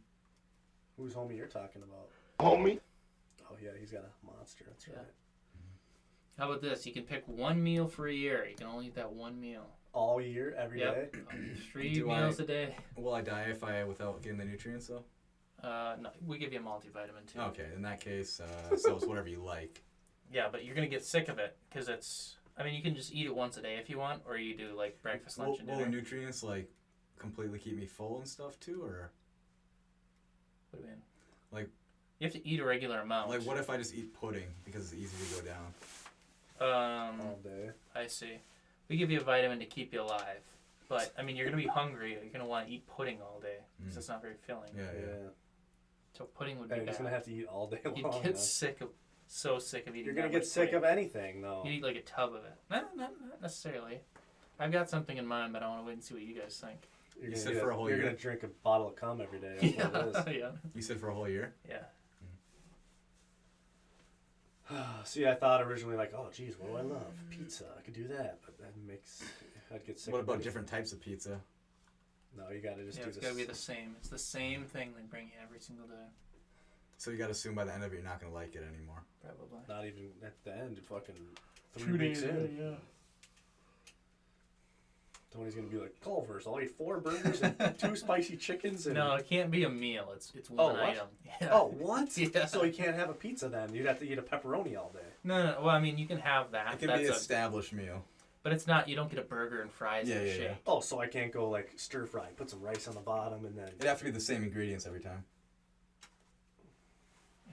Whose homie you're talking about? Homie. Oh yeah, he's got a monster. That's Yeah. right. How about this? You can pick one meal for a year. You can only eat that one meal. All year, every day. Yep. 3 Do meals I- a day. Will I die if I without getting the nutrients though? No, we give you a multivitamin too. Okay, in that case, so it's whatever you like. Yeah, but you're gonna get sick of it because it's. I mean, you can just eat it once a day if you want, or you do like breakfast, lunch, and Will the dinner. nutrients like completely keep me full and stuff too, or What do you mean? Like- you have to eat a regular amount. like what if I just eat pudding because it's easy to go down? All day. I see. We give you a vitamin to keep you alive, but I mean, you're gonna be hungry. You're gonna want to eat pudding all day because it's not very filling. Yeah, Yeah. yeah. So pudding would be You're just gonna bad. have to eat all day long. You'd then. get so sick of eating. You're gonna that get much sick pudding. of anything, though. You eat like a tub of it. Not necessarily. I've got something in mind, but I want to wait and see what you guys think. You're You gonna said get for a whole You're year? gonna drink a bottle of cum every day. That's what it is. yeah. You said for a whole year? Yeah. See, I thought originally like, oh, geez, what do I love? Pizza. I could do that, but that makes I'd get sick. What of about anything. different types of pizza? No, you gotta just Yeah, do it's this. gotta be the same. It's the same thing they bring you every single day. So you got to assume by the end of it you're not gonna like it anymore. Probably. Not even at the end. Fucking 3 weeks in. yeah. Tony's gonna be like, Culver's. I'll eat 4 burgers and 2 spicy chickens. And No, it can't be a meal. It's Oh, one what? item. Yeah. Oh, what? Yeah. So you can't have a pizza then. You'd have to eat a pepperoni all day. No. Well, I mean, you can have that. It can That's be a, an established meal. but it's not. You don't get a burger and fries Yeah, and a yeah, shake. yeah. Oh, so I can't go like stir fry, put some rice on the bottom, and then. It'd have to be the same ingredients every time.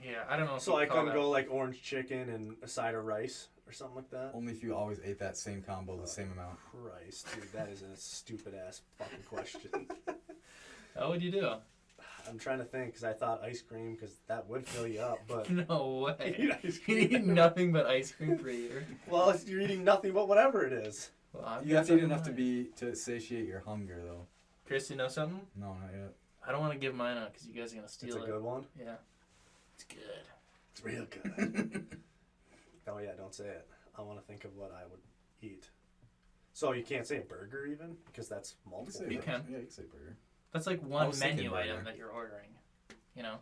Yeah, I don't know. If So you'd I call couldn't that- go like orange chicken and a side of rice or something like that. Only if you always ate that same combo the same amount. Christ, dude, that is a stupid ass fucking question. How would you do? I'm trying to think because I thought ice cream because that would fill you up, but No way. Eat ice You eat cream. nothing but ice cream for a year. well, you're eating nothing but whatever it is. Well, I've You got have to eat something enough to in mind. to satiate your hunger though. Chris, you know something? No, not yet. I don't want to give mine out because you guys are gonna steal It's a it. good one. Yeah. It's good. It's real good. Oh yeah, don't say it. I want to think of what I would eat. So you can't say a burger even because that's multiple. You things. can. Yeah, you can say burger. That's like I one was thinking menu item burger. that you're ordering. You know,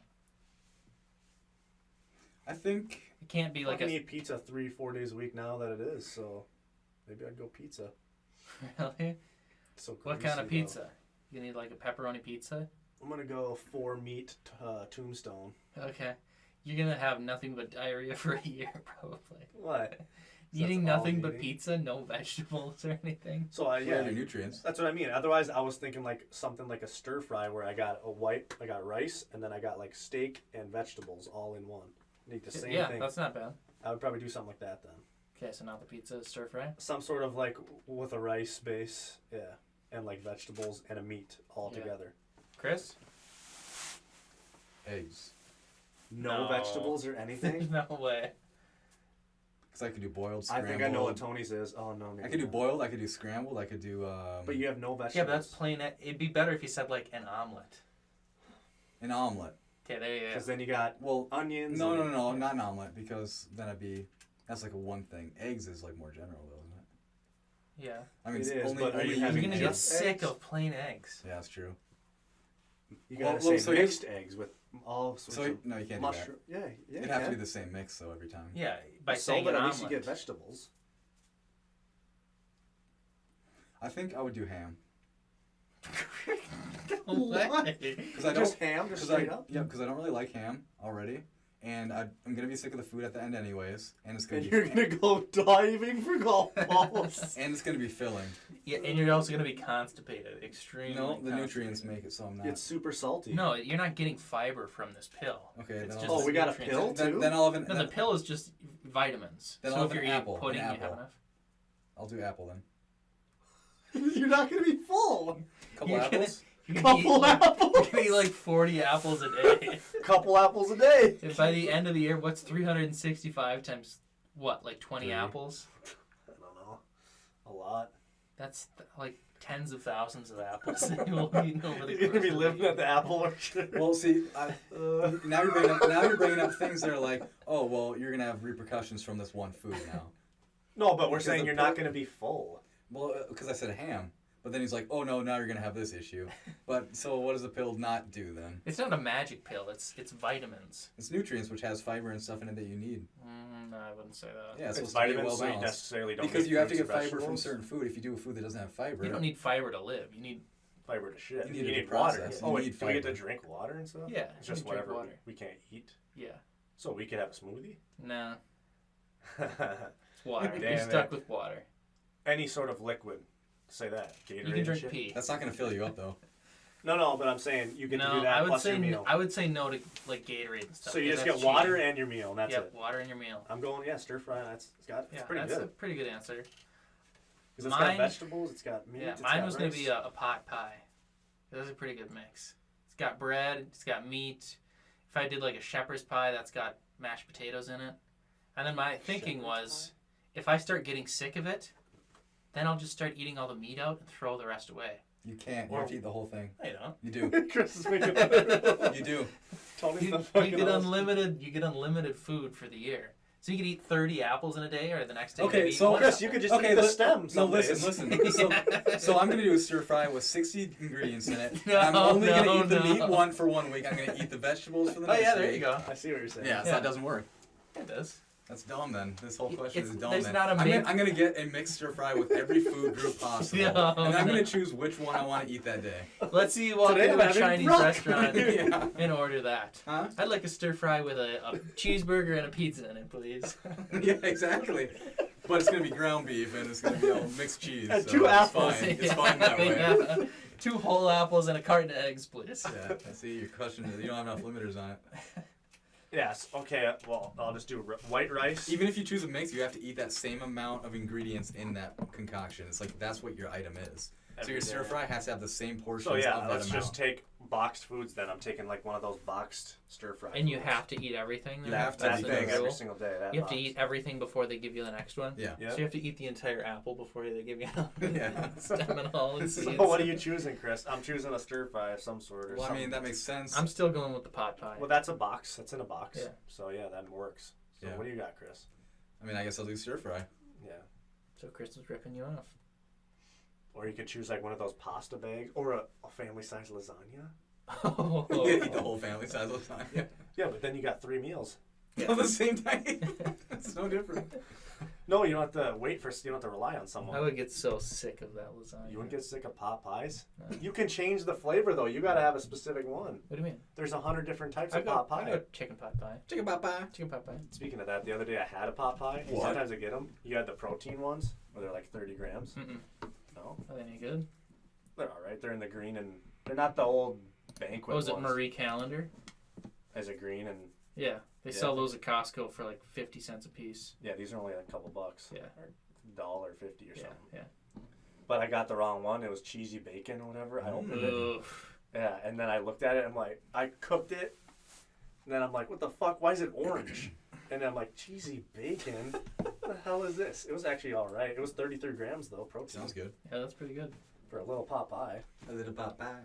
I think it can't be I like can a eat pizza 3-4 days a week now that it is. So maybe I'd go pizza. really. So What kind greasy, of though. pizza? You need like a pepperoni pizza. I'm gonna go 4 meat tombstone. Okay. You're gonna have nothing but diarrhea for a year, probably. What? Eating that's all nothing I'm but eating? pizza, no vegetables or anything. So yeah, yeah, your nutrients. that's what I mean. Otherwise, I was thinking like something like a stir fry where I got I got rice and then I got like steak and vegetables all in one. I eat the same Yeah, thing. that's not bad. I would probably do something like that then. Okay, so now the pizza is stir fry. Some sort of like with a rice base, yeah, and like vegetables and a meat all Yeah. together. Chris? Eggs. No No. vegetables or anything. No way. Because I could do boiled, I scrambled. think I know what Tony's is. Oh no, maybe I could do not. boiled. I could do scrambled. I could do. But you have no vegetables. Yeah, but that's plain. It'd be better if you said like an omelet. an omelet. Okay, there you go. Because then you got Well, onions. no, and- not an omelet because then I'd be. That's like a one thing. Eggs is like more general though, isn't it? Yeah. I mean, It is, only, but are only you You're having using gonna get just sick eggs? of plain eggs. Yeah, that's true. You gotta Well, say so mixed eggs with all sorts So of no, you can't mushroom. do Yeah, that. yeah. It'd have to be the same mix though every time. Yeah, by so, saying but an at least you omelet. get vegetables. I think I would do ham. No way. Because I Just don't. ham, just Cause I, straight up. yeah, because I don't really like ham already, and I'm gonna be sick of the food at the end anyways, and it's gonna And be you're gonna go diving for golf balls. and it's gonna be filling. Yeah, and you're also gonna be constipated, extremely. No, the constipated. nutrients make it so I'm not. It's super salty. No, you're not getting fiber from this pill. Okay, It's then just I'll- Oh, we got a nutrients. pill too. then I'll have an. No, the pill is just vitamins. Then So I'll if have you're an eating apple, pudding, an you have apple. enough. I'll do apple then. You're not gonna be full. Couple You're gonna- apples. You're gonna eat Couple like, apples. you're gonna eat like 40 apples a day. Couple apples a day. And by the end of the year, what's 365 times what? Like 20 Three. apples? I don't know. A lot. That's like tens of thousands of apples that you will eat over the You're gonna be course of the living year. at the apple orchard. Well, see, now you're bringing up things that are like, oh, well, you're gonna have repercussions from this one food now. No, but we're Because saying the you're pill- not gonna be full. Well, because I said ham, but then he's like, oh no, now you're gonna have this issue. But so what does the pill not do then? It's not a magic pill. It's vitamins. It's nutrients, which has fiber and stuff in it that you need. No, I wouldn't say that. Yeah, so It's it's to be vitamins, well so you balanced. necessarily don't Because get you have to fruits get or fiber from vegetables. certain food. If you do a food that doesn't have fiber, You don't need fiber to live. You need Fiber to shit. You need it to water. process. Oh, You wait, need do we get to fiber. drink water and stuff? yeah. It's you just can drink whatever water. we can't eat. Yeah. So we could have a smoothie? Nah. It's water. Damn You're it. stuck with water. Any sort of liquid. Say that. Gatorade You can and drink shit. pee. that's not gonna fill you up though. No, but I'm saying you get to do No, that I would plus say your meal. I would say no to like Gatorade and stuff. So you because just that's get water cheating. and your meal, and that's Yep, it. water in your meal. I'm going, stir fry. It's Yeah, pretty that's good. a pretty good answer. 'Cause it's Mine- got vegetables, it's got meat, Yeah, it's mine got was gonna rice. be a pot pie. That's a pretty good mix. It's got bread. It's got meat. If I did like a shepherd's pie, that's got mashed potatoes in it. And then my thinking was, if I start getting sick of it, then I'll just start eating all the meat out and throw the rest away. You can't. You Or- have to eat the whole thing. I don't. You do. Chris is making You do. Tony's You, the you fucking get host. unlimited. You get unlimited food for the year. So you could eat 30 apples in a day, or the next day. Okay, maybe so one Chris, apple. you could just eat the stem. No, some listen, days. listen. So I'm gonna do a stir fry with 60 ingredients in it. No, I'm only gonna no, eat the no. meat one for 1 week. I'm gonna eat the vegetables for the Oh next yeah, there week. you go. I see what you're saying. Yeah, so Yeah. that doesn't work. It does. That's dumb then. This whole question It's- is dumb there's then. not a I'm gonna get a mixed stir fry with every food group possible. Yeah. And I'm gonna choose which one I want to eat that day. Let's see you walk Today into I'm a having Chinese broccoli. restaurant Yeah. and order that. Huh? I'd like a stir fry with a cheeseburger and a pizza in it, please. Yeah, exactly. But it's gonna be ground beef and it's gonna be all mixed cheese. And so 2 it's apples. Fine. It's fine that way. Yeah. 2 whole apples and a carton of eggs, please. Yeah, I see your question is you don't have enough limiters on it. Yes. Okay. Well, I'll just do white rice. Even if you choose a mix, you have to eat that same amount of ingredients in that concoction. It's like that's what your item is. So every your stir day. fry has to have the same portions So yeah, of that let's amount. just take boxed foods then. I'm taking like one of those boxed stir fry. And you foods. have to eat everything. You then? have to that eat the thing those. every rule? single day. That You have to box. eat everything before they give you the next one. Yeah. Yeah. So you have to eat the entire apple before they give you Yeah. stem and all and So seeds. what are you choosing, Chris? I'm choosing a stir fry of some sort. Or Well, I something. mean that makes sense. I'm still going with the pot pie. Well, that's a box. That's in a box. Yeah. So yeah, that works. So Yeah. what do you got, Chris? I mean, I guess I'll do stir fry. Yeah. So Chris is ripping you off. Or you could choose like one of those pasta bags or a family size lasagna. Oh. Yeah, eat the whole family size lasagna. Yeah, but then you got 3 meals. At the same time. It's no different. No, you don't have to wait for. You don't have to rely on someone. I would get so sick of that lasagna. You wouldn't get sick of pot pies. No. You can change the flavor though. You got to have a specific one. What do you mean? There's 100 different types I of go, pot I pie. go chicken pot pie. Chicken pot pie. Chicken pot pie. Speaking of that, the other day I had a pot pie. What? Sometimes I get them. You had the protein ones where they're like 30 grams. Mm-mm. No, Are they any good? they're all right. They're in the green and they're not the old banquet What was it, ones. Marie Callender? As a green and Yeah. They Yeah, sell I those at Costco for like 50 cents a piece. yeah, these are only like a couple bucks. Yeah. Or $1.50 or Yeah, something. yeah. But I got the wrong one. It was cheesy bacon or whatever. I opened it. Ugh. Yeah, and then I looked at it. I'm like, I cooked it. And then I'm like, what the fuck? Why is it orange? And I'm like, cheesy bacon? What the hell is this? It was actually all right. It was 33 grams though, protein Sounds good. Yeah, that's pretty good. for a little pot pie. A little pot pie.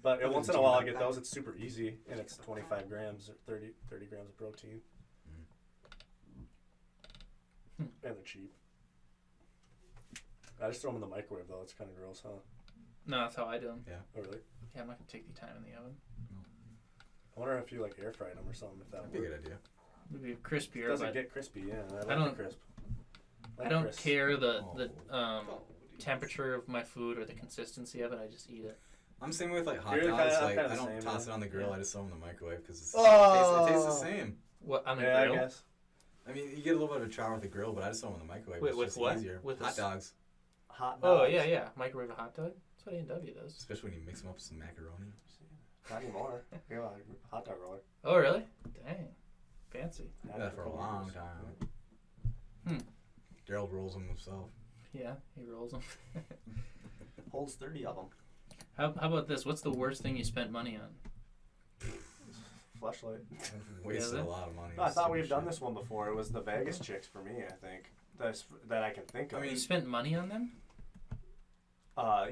But Oh, once in it's a while I chicken get pot those. It's super easy, and it's 25 grams or 30 grams of protein. Hmm. And they're cheap. I just throw them in the microwave though. It's kind of gross, huh? No, that's how I do them. Oh really? Yeah, I'm not going to take the time in the oven. I wonder if you like air fried them or something. If that That'd would be a work. good idea. Maybe It crispier, doesn't but get crispy. Yeah, I like don't- the crisp. I don't crisp. care the Oh. temperature of my food or the consistency of it. I just eat it. I'm same with like hot You're dogs. kinda- Like kinda I the don't same, toss yeah. it on the grill. Yeah. I just throw them in the microwave because it Oh. tastes the same. What on the Yeah, grill? I guess. I mean, you get a little bit of a char with the grill, but I just throw them in the microwave. Wait, it's with just what? easier. With hot a dogs, Hot Oh dogs. yeah. Microwave a hot dog. That's what A&W does. especially when you mix them up with some macaroni. Not anymore. Yeah, hot dog roller. Oh really? Dang, fancy. Had that for a long time. Hmm. Gerald rolls them himself. Yeah, he rolls them. Holds 30 of them. How about this? What's the worst thing you spent money on? Fleshlight. Wasted it? a lot of money. No, I on thought stupid we've done shit. this one before. It was the Vegas chicks for me, I think. That I can think of. I mean, You spent money on them?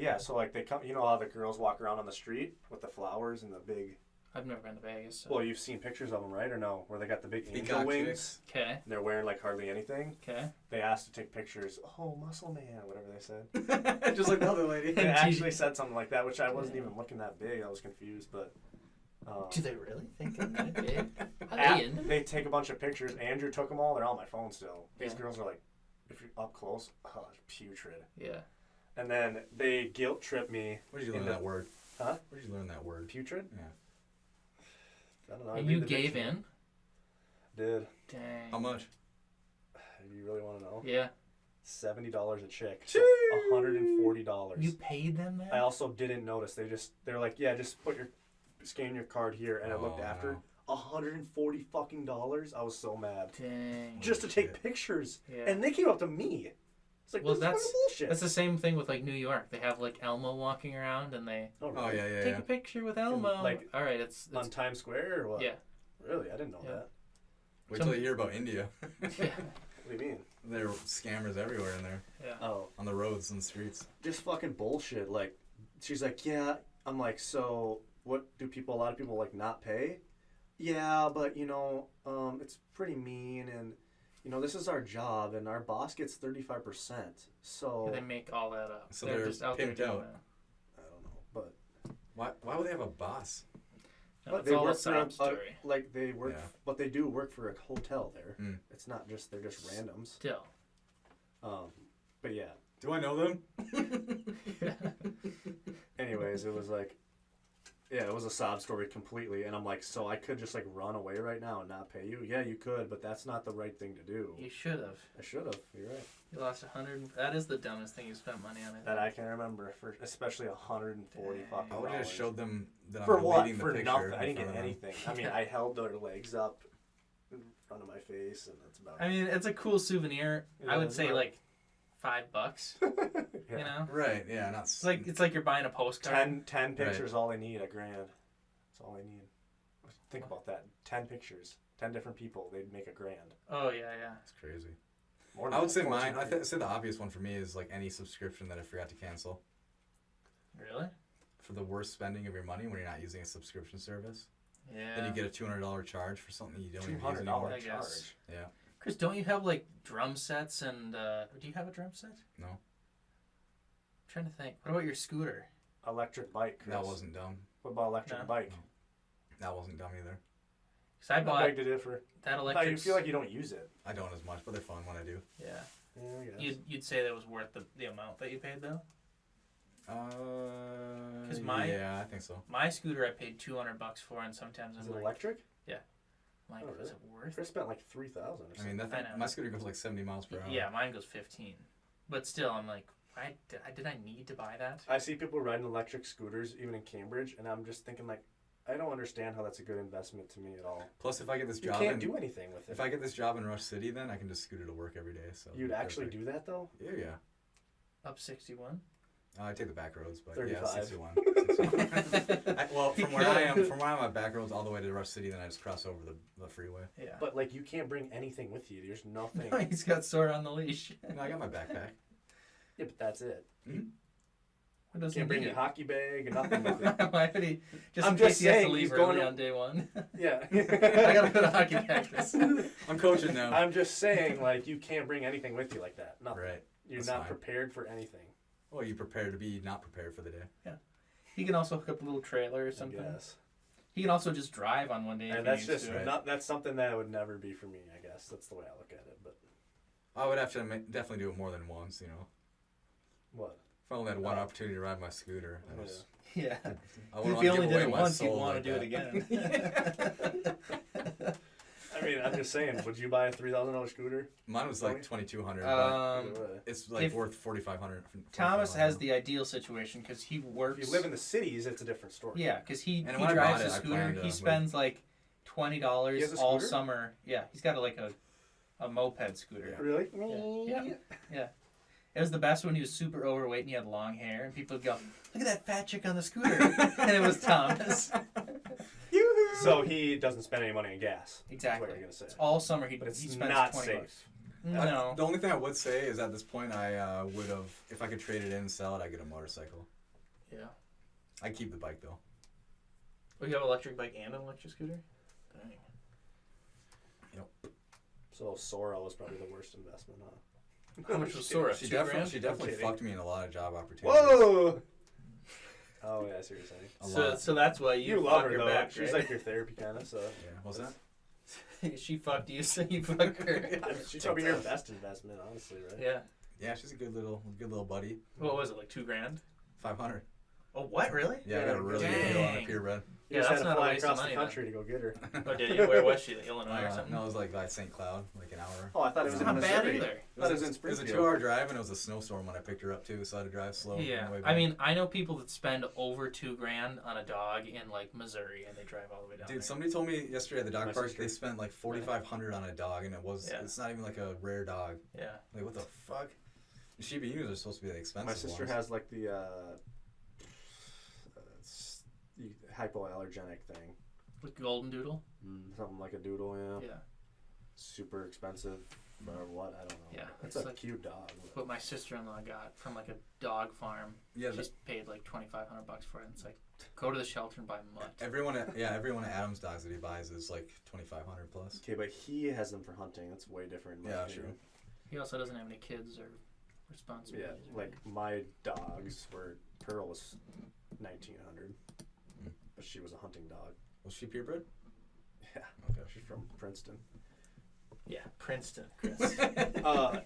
yeah, so like they come, you know how the girls walk around on the street with the flowers and the big, I've never been to Vegas. So. well, you've seen pictures of them, right? Or no? Where they got the big angel Peacock wings. chicks. Okay. And they're wearing like hardly anything. Okay. They asked to take pictures. Oh, muscle man, whatever they said. Just like the other lady. They actually said something like that, which I wasn't even looking that big. I was confused, but. Do they really think they're that big? How At- they into? they take a bunch of pictures. Andrew took them all. They're on my phone still. These Yeah. girls are like, if you're up close, oh, it's putrid. Yeah. And then they guilt trip me. Where did you learn into- that word? Huh? Where did you learn that word? Putrid? Yeah. I don't know. I And read you the gave dictionary. in? Did. Dang. How much? You really want to know? Yeah. $70 a chick. So $140. You paid them that? I also didn't notice. They're like, yeah, just scan your card here, and I looked Oh, after. no. $140 fucking dollars. I was so mad. Dang. Just to take shit. pictures, Yeah. and they came up to me. It's like, Well, this is fucking bullshit. That's the same thing with like New York. They have like Elmo walking around and they Oh, Oh really? yeah, take a picture with Elmo. like, all right, it's On Times Square or what? yeah. Really, I didn't know Yeah. that. Wait till you hear about India. Yeah. What do you mean? There are scammers everywhere in there, Yeah. Oh, on the roads and streets. just fucking bullshit. Like, she's like, yeah. I'm like, so what do people? A lot of people like not pay. Yeah, but it's pretty mean, and this is our job, and our boss gets 35%. So They make all that up. So they're they're just out there pimped doing out. that. I don't know, but Why would they have a boss? No, but it's they all a work for sob story. like they work, Yeah. but they do work for a hotel there. Mm. It's not just they're just randoms. Still. But yeah. Do I know them? Anyways, it was like, yeah, it was a sob story completely, and I'm like, so I could just like run away right now and not pay you? Yeah, you could, but that's not the right thing to do. You should have. I should have. You're right. You lost 100. That is the dumbest thing you spent money on. That I can remember for especially 140 Dang. fucking I would have just dollars. showed them that For I'm what? deleting the For picture. nothing. I in didn't front get of them. anything. I mean, I held their legs up in front of my face, and that's about I mean, it's a cool souvenir. Yeah, I would it's say not- like $5. it. You know, Right? Yeah, not. it's like you're buying a postcard. 10 pictures, all they need, $1,000. That's all they need. Think about that. 10 pictures, 10 different people, they'd make $1,000. Oh yeah, yeah. It's crazy. More than I would that, say mine. 14. Say the obvious one for me is like any subscription that I forgot to cancel. Really? For the worst spending of your money when you're not using a subscription service, Yeah. then you get a $200 charge for something you don't even use $200 anymore. I charge. guess. Yeah. Chris, don't you have like drum sets and do you have a drum set? No, I'm trying to think. What about your scooter? Electric bike, Chris. that wasn't dumb. What about electric No. bike? That wasn't dumb either. Cause I How bought big did it for? that How electric. you feel like you don't use it? I don't as much, but they're fun when I do. Yeah. Yeah, I guess. You'd say that was worth the amount that you paid though. Yeah, I think so. My scooter I paid $200 for, and sometimes Is I'm it like, electric? like, Oh, was it worth? Chris spent like 3,000 or I something. mean, that I thing, know. my scooter goes like 70 miles per hour. Yeah, mine goes 15. But still, I'm like, did I need to buy that? I see people riding electric scooters even in Cambridge, and I'm just thinking like, I don't understand how that's a good investment to me at all. Plus, if I get this You job, can't do anything with it. if I get this job in Rush City, then I can just scooter to work every day. So You'd actually perfect. do that though? Yeah. Up 61. I take the back roads, but 35. yeah, 61. 61. well, from where I am at back roads all the way to Rush City, then I just cross over the freeway. Yeah. But like, you can't bring anything with you. There's nothing. He's got Sora on the leash. No, I got my backpack. Yeah, but that's it. What does he Can't bring need your it? hockey bag and nothing with you. Why would he? Just I'm in case just he has to saying, leave he's going early to- on day one. Yeah. I gotta go to hockey practice. I'm coaching now. I'm just saying, like, you can't bring anything with you like that. Nothing. Right. You're That's not fine. prepared for anything. Well, you prepare to be not prepared for the day. He can also hook up a little trailer or something. Yes. He can also just drive on one day. if And he that's needs just to. not. That's something that would never be for me. I guess that's the way I look at it. But I would have to definitely do it more than once, what? If I only had one opportunity to ride my scooter. I was, Yeah. I If wouldn't you wanna only give did away it my once, you'd soul want like to do it that. again. I mean, I'm just saying, would you buy a $3,000 scooter? Mine was like $2,200, but Either way. it's like if worth $4,500. Thomas has the ideal situation because he works. If you live in the cities, it's a different story. Yeah, because he And when I drives bought a it, I scooter. planned to He move. spends like $20 He has a all scooter? summer. Yeah, he's got a moped scooter. Really? Yeah. It was the best when he was super overweight and he had long hair, and people would go, "Look at that fat chick on the scooter," and it was Thomas. So he doesn't spend any money on gas. Exactly. That's what you're gonna say. All summer he But it's spends not $20. safe. No. The only thing I would say is at this point, I would have, if I could trade it in and sell it, I'd get a motorcycle. Yeah. I'd keep the bike though. Oh, you have an electric bike and an electric scooter? Dang. So Sora was probably the worst investment, huh? How much was Sora? She $2 definitely, grand? she definitely kidding. fucked me in a lot of job opportunities. Whoa! Oh yeah, I see what you're saying. A So, lot. so that's why you, You fuck love her her though. back, She's right? like your therapy kind of. So Yeah. What's that? She fucked you, so you fuck her. she's probably your best investment, honestly, right? Yeah. Yeah, she's a good little buddy. What was it, like $2 grand? 500. Oh, what, really? Yeah, I got a really good deal on a Dang. purebred. You Yeah, just that's had to not a fly waste of across the money, country to go get her. Oh, did you? Where was she? Like Illinois or something? No, it was like by St. Cloud, like an hour. Oh, I thought it was It's in not bad Missouri. either. I thought it was in It was a Springfield. 2-hour drive, and it was a snowstorm when I picked her up too, so I had to drive slow. on Yeah, the way I back. mean, I know people that spend over $2 grand on a dog in like Missouri, and they drive all the way down Dude, there. somebody told me yesterday at the dog My park sister. they spent like $4,500 on a dog, and Yeah. it's not even like a rare dog. Yeah, Like what the fuck? The Shiba Inus are supposed to be the expensive My sister ones. has like the hypoallergenic thing. with Golden Doodle. Something like a doodle, yeah. Yeah, Super expensive or what? I don't know. Yeah, It's it's a like- cute dog. what my sister-in-law got from like a dog farm. Yeah, She's paid like $2,500 for it. And it's like, go to the shelter and buy mutt. everyone at Adam's dogs that he buys is like $2,500 plus. Okay, but he has them for hunting. That's way different. in my Yeah, opinion. sure. He also doesn't have any kids or Yeah, responsibilities. or like my dogs were Pearl was 1,900, but she was a hunting dog. Was she purebred? Yeah, Okay. she's from Princeton. yeah, Princeton, Chris.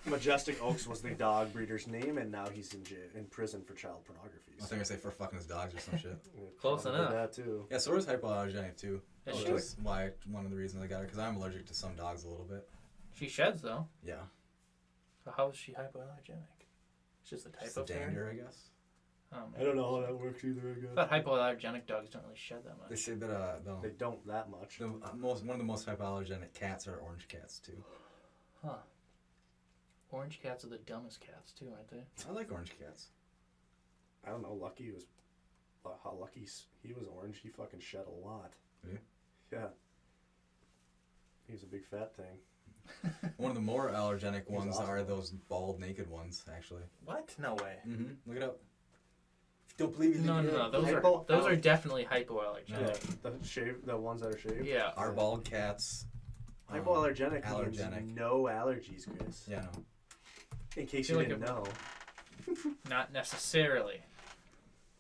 Majestic Oaks was the dog breeder's name, and now he's in prison for child pornography. I was gonna say for fucking his dogs or some shit. Yeah, Close probably enough. That too. Yeah, Sora's hypoallergenic too. Is Which she? is why one of the reasons I got her, because I'm allergic to some dogs a little bit. She sheds though. Yeah. So how is she hypoallergenic? It's just the type Just a of hair? dander, I guess. I don't know how that works either. I I guess thought hypoallergenic dogs don't really shed that much. They say that they don't that much. one of the most hypoallergenic cats are orange cats too. Huh. Orange cats are the dumbest cats too, aren't they? I like orange cats. I don't know. Lucky was how lucky he was orange. He fucking shed a lot. Yeah. Yeah. He was a big fat thing. One of the more allergenic He's ones awesome. are those bald naked ones, actually. What? No way. Mm-hmm. Look it up. If you don't believe me, No, look no, it no. up. Those are definitely hypoallergenic. Yeah, the ones that are shaved. Yeah. Our bald cats. Hypoallergenic means Allergenic. no allergies, Chris. Yeah, no. In case Feel you like didn't a- know. Not necessarily.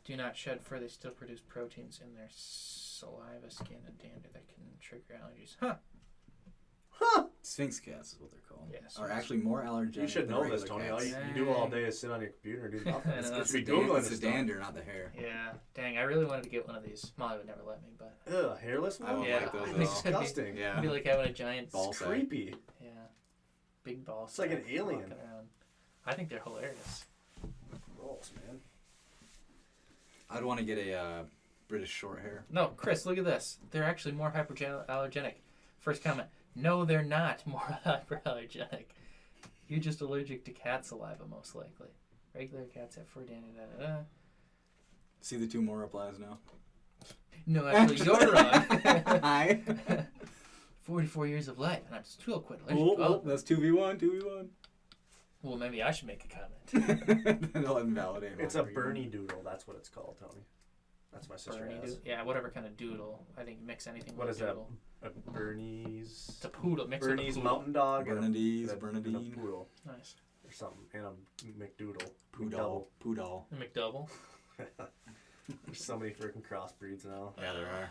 Do not shed fur. They still produce proteins in their saliva, skin, and dander that can trigger allergies. Huh. Sphinx cats is what they're called. Yes. Are actually more allergenic. You should than know this, regular Tony. All cats. you do all day is sit on your computer and do nothing. I know. It's the be googling it's this the stuff. dander, not the hair. Yeah. Dang, I really wanted to get one of these. Molly would never let me, but Ugh, hairless I one? won't Yeah, like those I at think all. so. It'd be- Disgusting. Yeah. it'd be like having a giant Ball It's sack. creepy. Yeah. Big ball. It's like an sack alien. walking around. I think they're hilarious. Gross, man. I'd want to get a British short hair. No, Chris, look at this. They're actually more hyperallergenic. First comment. No, they're not more hyperallergenic. You're just allergic to cat saliva, most likely. Regular cats have fur, da-da-da-da-da. See the two more replies now. No, actually, you're wrong. Hi. 44 years of life, and I'm still quite allergic. Oh, Oh, that's 2v1, 2v1. well, maybe I should make a comment. They'll invalidate me. It's a Bernie doodle. That's what it's called, Tony. That's my sister Bernie has. doodle. Yeah, whatever kind of doodle. I think mix anything What with is that? doodle. A Bernie's. It's a poodle. Mix Bernie's with a poodle. mountain dog. Bernadines, and a Bernadine. poodle Nice. or something, and a McDoodle. Poodle. Poodle. A McDouble. There's so many freaking crossbreeds now. Yeah, there are.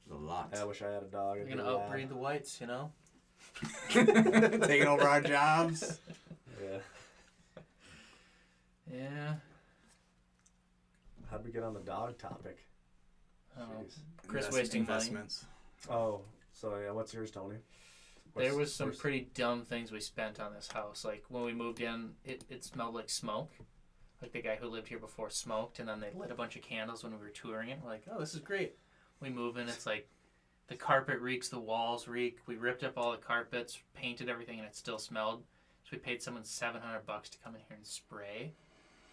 There's a lot. I wish I had a dog. You're I'd going do to that. outbreed the whites, you know? Taking over our jobs. Yeah. Yeah. we get on the dog topic? Oh, Jeez. Chris wasting money. investments. Oh, so yeah, what's yours, Tony? There was some What's- pretty dumb things we spent on this house. Like when we moved in, it smelled like smoke. Like the guy who lived here before smoked, and then they lit a bunch of candles when we were touring it. We're like, oh, this is great. We move in, it's like the carpet reeks, the walls reek. We ripped up all the carpets, painted everything, and it still smelled. So we paid someone $700 to come in here and spray.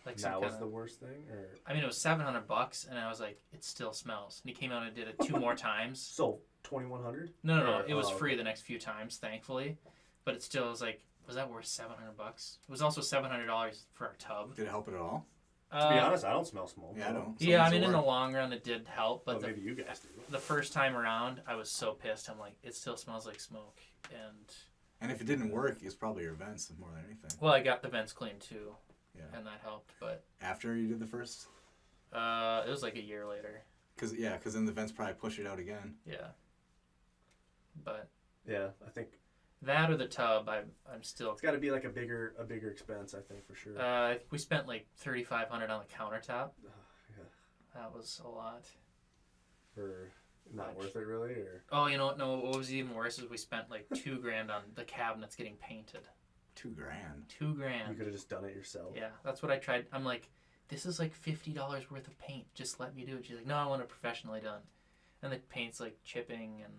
Like some That was kinda- the worst thing, or I mean, it was $700, and I was like, it still smells. And he came out and did it 2 more times. so 2,100? No. Or- It was oh, free okay. the next few times, thankfully. But it still was like, was that worth $700? It was also $700 for our tub. Did it help at all? To be honest, I don't smell smoke. Yeah, I don't. Yeah, I Some mean, in the work. long run, it did help. But But maybe you guys do. the first time around, I was so pissed. I'm like, it still smells like smoke. And if it didn't work, it's probably your vents more than anything. Well, I got the vents cleaned too, Yeah. and that helped. But After you did the first, it was like a year later. because then the vents probably push it out again. Yeah. But Yeah, I think that or the tub, I'm still. it's got to be like a bigger expense. I think for sure. I think we spent like $3,500 on the countertop. Yeah. That was a lot. For not worth it really, or Oh, you know what? No, what was even worse is we spent like $2,000 on the cabinets getting painted. $2,000. you $2,000. could have just done it yourself. Yeah, that's what I tried. I'm like, this is like $50 worth of paint. Just let me do it. She's like, no, I want it professionally done. And the paint's like chipping and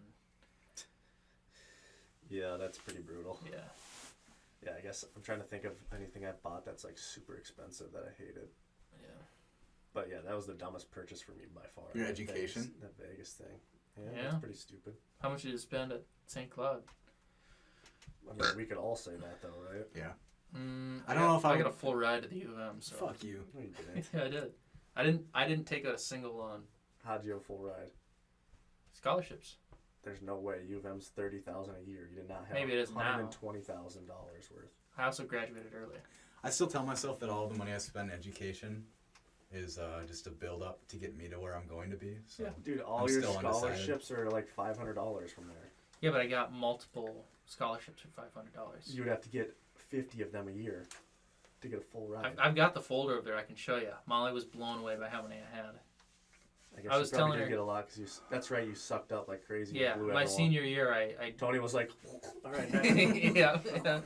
Yeah, that's pretty brutal. yeah. Yeah, I guess I'm trying to think of anything I bought that's like super expensive that I hated. Yeah. But yeah, that was the dumbest purchase for me by far. Your That education? Vegas, that Vegas thing. Yeah, Yeah. that's pretty stupid. How much did you spend at St. Cloud? I mean, we could all say that though, right? Yeah. I don't know if I got would- a full ride to the U of M. So. Fuck you. No, you didn't. Yeah, I did. I didn't take out a single loan. How'd you have a full ride? Scholarships. There's no way. U of M's $30,000 a year. You did not have Maybe it is now. $120,000 worth. I also graduated early. I still tell myself that all the money I spend in education is just to build up to get me to where I'm going to be. So Yeah. Dude, all I'm your still undecided. scholarships are like $500 from there. Yeah, but I got multiple scholarships for $500. You would have to get 50 of them a year to get a full ride. I've got the folder over there. I can show you. Molly was blown away by how many I had. I guess I was you probably telling did her- get a lot because that's right. You sucked up like crazy. Yeah, and blew my everyone. senior year, I Tony was like, "All right, next." yeah.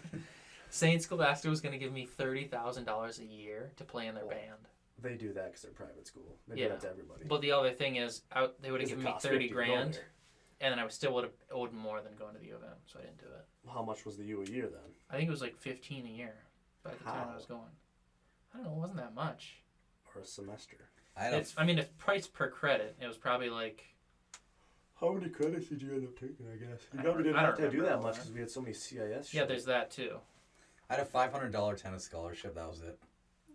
Saint Scholastic was going to give me $30,000 a year to play in their Well, band. They do that because they're private school. They do Yeah. that to everybody. But the other thing is, they would have Doesn't given me cost 30 $50 to go grand, there. and then I still would have owed more than going to the U of M, so I didn't do it. How much was the U a year then? I think it was like 15 a year by the time I How? was going. I don't know, it wasn't that much. Or a semester? I had It's priced per credit. It was probably like, How many credits did you end up taking? I guess you I probably don't- didn't I have don't to do remember that all much that. because we had so many CIS. yeah, there's that too. I had a $500 tennis scholarship. That was it.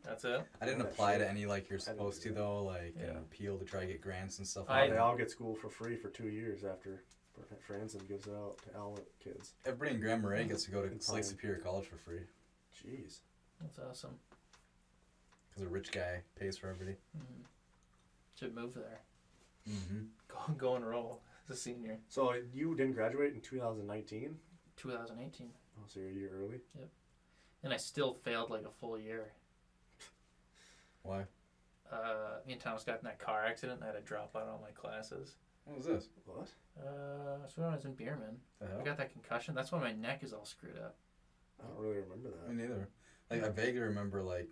That's it. I didn't Oh, that apply shit. to any like you're I didn't supposed do to that. though, like Yeah. and appeal to try to get grants and stuff. I- like They that. all get school for free for 2 years after Franzen gives it out to all the kids. Everybody in Grand Marais gets to go to And Slate fine. Superior College for free Jeez. That's awesome. because a rich guy pays for everybody. Mm-hmm. Should move there. Mm-hmm. Go and roll as a senior. So you didn't graduate in 2019? 2018. Oh, so you're a year early. And I still failed like a full year. Why? Me and Thomas got in that car accident and I had to drop out all my classes. What was this? What? That's when I was in Bierman. The I hell? got that concussion. That's why my neck is all screwed up. I don't really remember that. Me neither. Like I vaguely remember like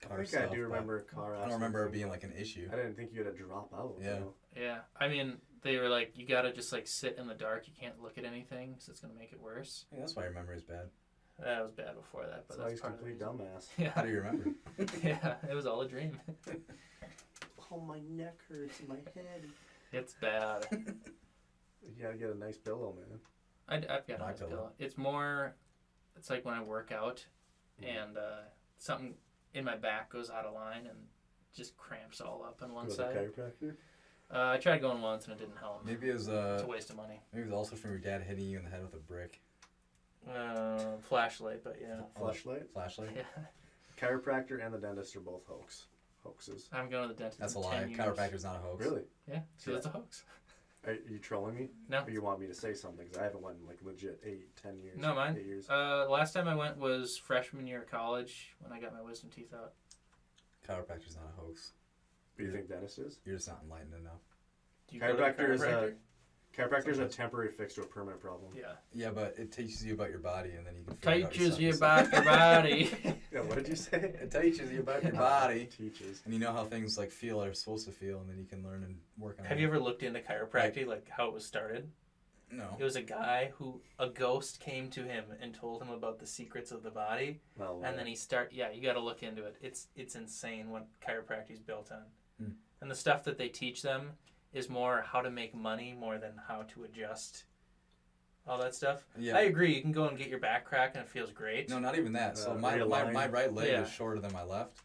car I think stuff. I do but remember a car. I don't remember it accident. being like an issue. I didn't think you had to drop out. Yeah. You know? Yeah. I mean, they were like, you gotta just like sit in the dark. You can't look at anything because it's gonna make it worse. Yeah, that's why your memory's bad. That was bad before that, but So that's he's part of the complete reason. dumbass. How Yeah. do you remember? Yeah. It was all a dream. Oh, my neck hurts. My head. It's bad. You gotta get a nice pillow, man. I've got a My nice pillow. pillow. It's more, it's like when I work out and something in my back goes out of line and just cramps all up on one Go to the side. chiropractor. I tried going once and it didn't help. Maybe it was It's a waste of money. maybe it was also from your dad hitting you in the head with a brick. Flashlight, but yeah. Flashlight. Flashlight. Yeah. Chiropractor and the dentist are both hoaxes. I'm going to the dentist. That's a in lie. 10 years. Chiropractor's not a hoax. Really? Yeah, so it's a hoax. Are you trolling me? No. Or you want me to say something? Because I haven't went in like legit 10 years. No, mine. 8 years. Last time I went was freshman year of college when I got my wisdom teeth out. Chiropractor's not a hoax. Do you think dentist is? You're just not enlightened enough. Do you go to the Chiropractor is a chiropractor? chiropractor is a Sometimes. temporary fix to a permanent problem. Yeah. Yeah, but it teaches you about your body, and then you can figure out Teaches you yourself. about your body. Yeah, what did you say? It teaches you about your body, Teaches. and you know how things like feel or are supposed to feel, and then you can learn and work on. Have it. you ever looked into chiropractic, like how it was started? No. It was a guy who a ghost came to him and told him about the secrets of the body, No and then he you got to look into it. It's insane what chiropractic is built on, Hmm. and the stuff that they teach them is more how to make money more than how to adjust. All that stuff. Yeah. I agree. You can go and get your back cracked and it feels great. No, not even that. So my realign. right leg Yeah. is shorter than my left.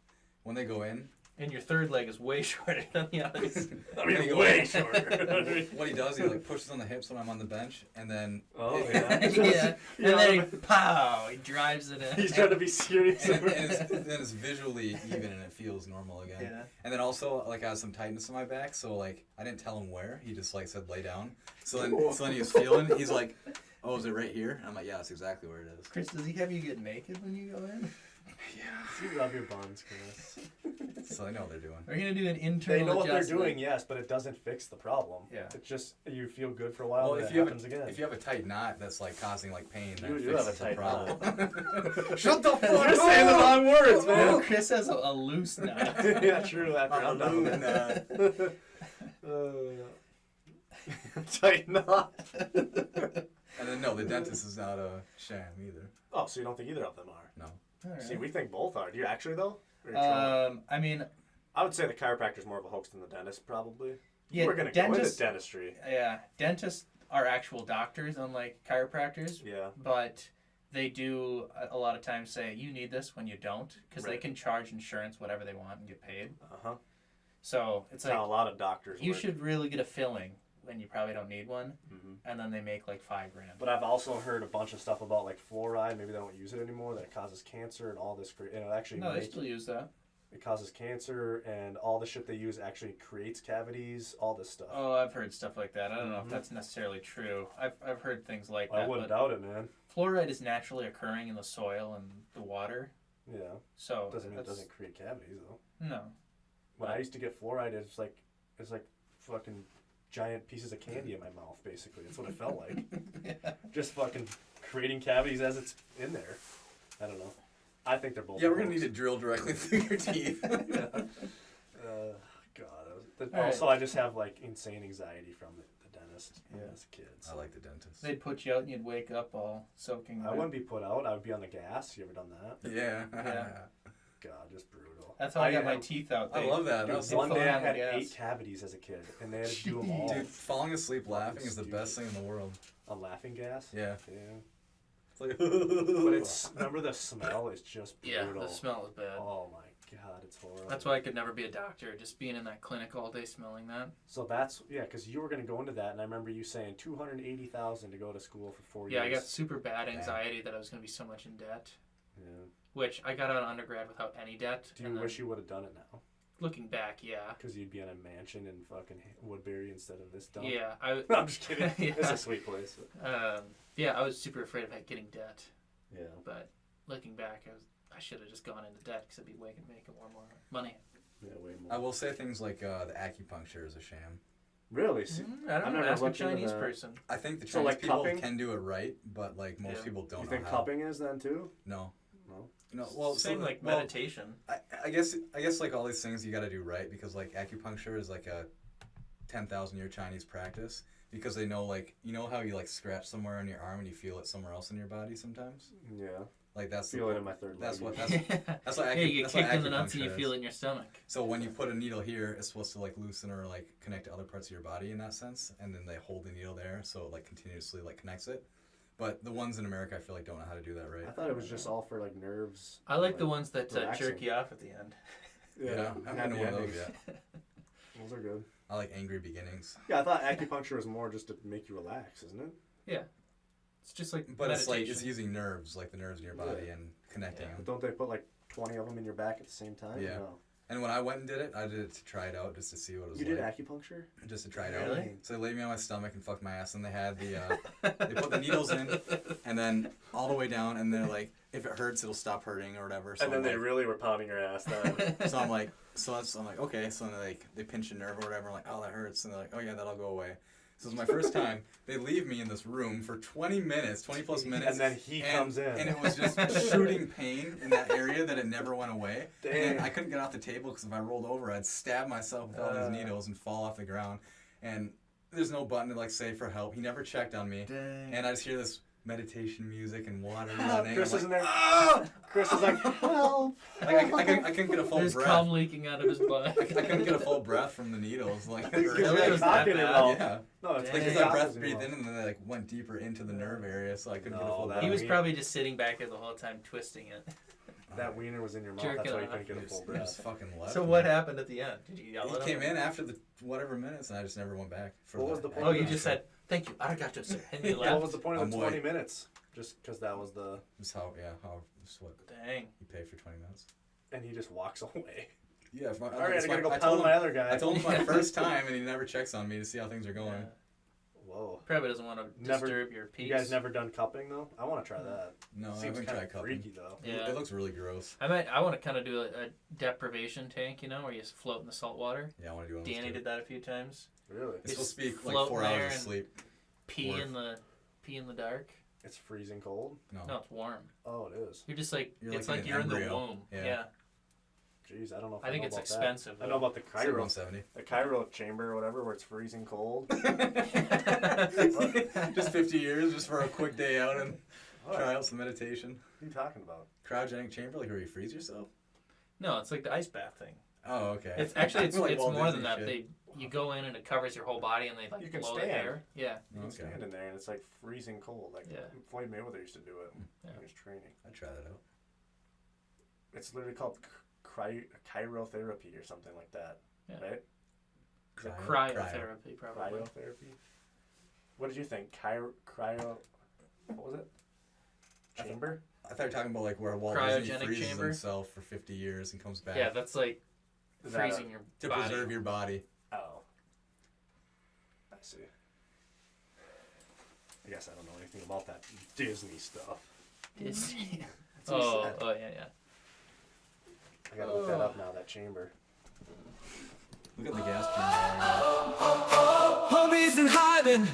When they go in, And your third leg is way shorter than the others. I When he mean, goes- way shorter. what he does, he like pushes on the hips when I'm on the bench, and then Oh, yeah. yeah. You And then know, he pow, he drives it in. He's trying to be serious. and then it's visually even and it feels normal again. Yeah. And then also like I have some tightness in my back, so like I didn't tell him where. He just like said lay down. So then he was feeling. He's like, oh, is it right here? I'm like, yeah, that's exactly where it is. Chris, does he have you get naked when you go in? You rub your buns, Chris. So they know what they're doing. Are you gonna do an internal They know what they're adjustment? doing, yes, but it doesn't fix the problem. Yeah. It's just you feel good for a while, Well, and if it you have happens again. if you have a tight knot that's like causing like pain, that You have a fixes the tight problem. Shut the fuck You're You're saying the wrong words, Oh, man. Chris has a loose knot. Yeah, true. After I'm Balloon done. Tight knot. And then no, the dentist is not a sham either. Oh, so you don't think either of them are? No. All See, right. we think both are. Do you actually though? Or you trolling? I mean, I would say the chiropractor's more of a hoax than the dentist, probably. yeah, We're gonna go into dentists. dentistry. Yeah, dentists are actual doctors, unlike chiropractors. Yeah. But they do a lot of times say you need this when you don't, because they Right. can charge insurance whatever they want and get paid. Uh huh. So it's That's how a like lot of doctors. you work. should really get a filling when you probably don't need one, Mhm. and then they make like $5,000. But I've also heard a bunch of stuff about like fluoride. Maybe they don't use it anymore. That it causes cancer and all this. And it actually No, they still use that. it causes cancer and all the shit they use actually creates cavities. All this stuff. Oh, I've heard stuff like that. I don't know if Mhm. that's necessarily true. I've heard things like I that. wouldn't But doubt it, man. fluoride is naturally occurring in the soil and the water, Yeah. so Doesn't mean it that's- doesn't create cavities though. No. When I used to get fluoride, it's like fucking giant pieces of candy in my mouth. Basically, that's what it felt like. Yeah. Just fucking creating cavities as it's in there. I don't know. I think they're both. Yeah, we're gonna hoax. need to drill directly through your teeth. God. All Also, right. I just have like insane anxiety from the dentist as a kid. I So. like the dentist. They'd put you out and you'd wake up all soaking I wet. wouldn't be put out. I would be on the gas. You ever done that? Yeah. Yeah. God, just brutal. That's how I got my had- teeth out. I love that. Dude, That was one so day I fun, had yes. 8 cavities as a kid, and they had to do them all Dude, falling asleep laughing is the Stupid. best thing in the world. on laughing gas. Yeah. Yeah. It's like, But it's remember the smell is just Yeah, brutal. the smell is bad. Oh my god, it's horrible. That's why I could never be a doctor. Just being in that clinic all day smelling that. So that's because you were gonna go into that, and I remember you saying $280,000 to go to school for 4 Yeah, years. I got super bad anxiety that I was going to be so much in debt. Yeah. Which I got out of undergrad without any debt. Do and you then wish you would have done it now? looking back, yeah. Because you'd be in a mansion in fucking Woodbury instead of this dump. Yeah, I I'm just kidding. Yeah. It's a sweet place. yeah, I was super afraid of getting debt. Yeah. But looking back, I should have just gone into debt because I'd be making more and more money. Yeah, way more. I will say things like the acupuncture is a sham. Really? See, I I've don't know. never Ask a looked into Chinese that. person. I think the So, Chinese like, people cupping? can do it right, but like most Yeah. people don't you know think how. cupping is then too? No. No. No. Well, Same so, like well, meditation. I guess like all these things you got to do right because like acupuncture is like a 10,000-year Chinese practice because they know like you know how you like scratch somewhere on your arm and you feel it somewhere else in your body sometimes. Yeah. Like that's Feel the, it in my third leg. that's what usually. that's what Yeah, you get that's what kicked in the nuts and acupuncture you is. feel it in your stomach. So when you put a needle here, it's supposed to like loosen or like connect to other parts of your body in that sense, and then they hold the needle there so it like continuously like connects it. But the ones in America, I feel like don't know how to do that right. I thought it was just all for like nerves. I like the ones that relaxing. jerk you off at the end. Yeah, I haven't done one of those yet. Those are good. I like angry beginnings. Yeah, I thought acupuncture was more just to make you relax, isn't it? Yeah. It's just like But it's meditation. like it's using nerves, like the nerves in your body, and connecting Yeah. But them. don't they put like 20 of them in your back at the same time? Yeah. No. And when I went and did it, I did it to try it out, just to see what it was You like. did acupuncture? Just to try it Really? out. So they laid me on my stomach and fucked my ass, and they had the they put the needles in, and then all the way down, and they're like, if it hurts, it'll stop hurting or whatever. So And then I'm they like, really were pounding your ass then. so I'm like, So I'm like, okay. So then they pinch a nerve or whatever. I'm like, oh, that hurts. And they're like, oh yeah, that'll go away. So it's my first time. They leave me in this room for 20 plus minutes. And then he comes in. And it was just shooting pain in that area that it never went away. Dang. And I couldn't get off the table because if I rolled over, I'd stab myself with all these needles and fall off the ground. And there's no button to like say for help. He never checked on me. Dang. And I just hear this meditation music and water running. Chris I'm is in like, there. "Ah!" Chris is like, help. Like, I couldn't get a full There's breath. cum leaking out of his butt. I couldn't get a full breath from the needles. Like, He's Really? got It was that cock in your bad? mouth. yeah. No, it's Dang. Because like I breath in your breathed mouth. in and then they like went deeper into the nerve area, so I couldn't get a No, full that breath. He was mean- probably just sitting back there the whole time twisting it. That wiener was in your mouth. Jerking That's why you off. couldn't get a full He just breath. fucking left. So me. what happened at the end? Did you yell He at him? came in after the whatever minutes, and I just never went back. For What was the point? Oh, you just said, thank you, arigato, sir. And you left? What was the point of I'm the 20 white. minutes? Just because that was the. That's that's what Dang. you pay for 20 minutes. And he just walks away. Yeah. If my, All right, it's I gotta go I tell told my him, other guy. I told him it's my first time, and he never checks on me to see how things are going. Yeah. Whoa. Probably doesn't want to Never- disturb your peace. You guys never done cupping though? I want to try that. No, I Seems haven't kind tried of cupping. freaky though. Yeah. It looks really gross. I want to kind of do a deprivation tank, you know, where you just float in the salt water. Yeah, I want to do one of those Danny too. did that a few times. Really? It's supposed to be like float 4 there hours of and- sleep. Pee Worf. in the dark. It's freezing cold. No, it's warm. Oh, it is. You're just like You're it's like like in you're an in the embryo. womb. Yeah. Yeah. Jeez, I don't know if I think know it's about expensive. That. I know about the It's like cryo, 170. the cryo chamber or whatever, where it's freezing cold. Just 50 years, just for a quick day out and What? try out some meditation. What are you talking about? Cryogenic chamber, like where you freeze yourself? No, it's like the ice bath thing. Oh, okay. It's actually it's Like it's Walt more Disney than that. shit. You go in and it covers your whole body and they like You can blow the stand. air. Yeah. You can Okay. stand in there and it's like freezing cold. Like Yeah. Floyd Mayweather used to do it Yeah. when he was training. I'd try that out. It's literally called cryotherapy or something like that, Yeah. right? Cryotherapy probably. Cryotherapy. What did you think? Cryo. What was it? Chamber. I thought you were talking about like where Walt Cryogenic Disney freezes chamber? himself for 50 years and comes back Yeah, that's like Is that freezing your to body. preserve your body. Oh. I see. I guess I don't know anything about that Disney stuff. Disney. That's what he Oh, said. oh yeah. I gotta look that up now. That chamber. Look at the gas chamber. Homies in hiding.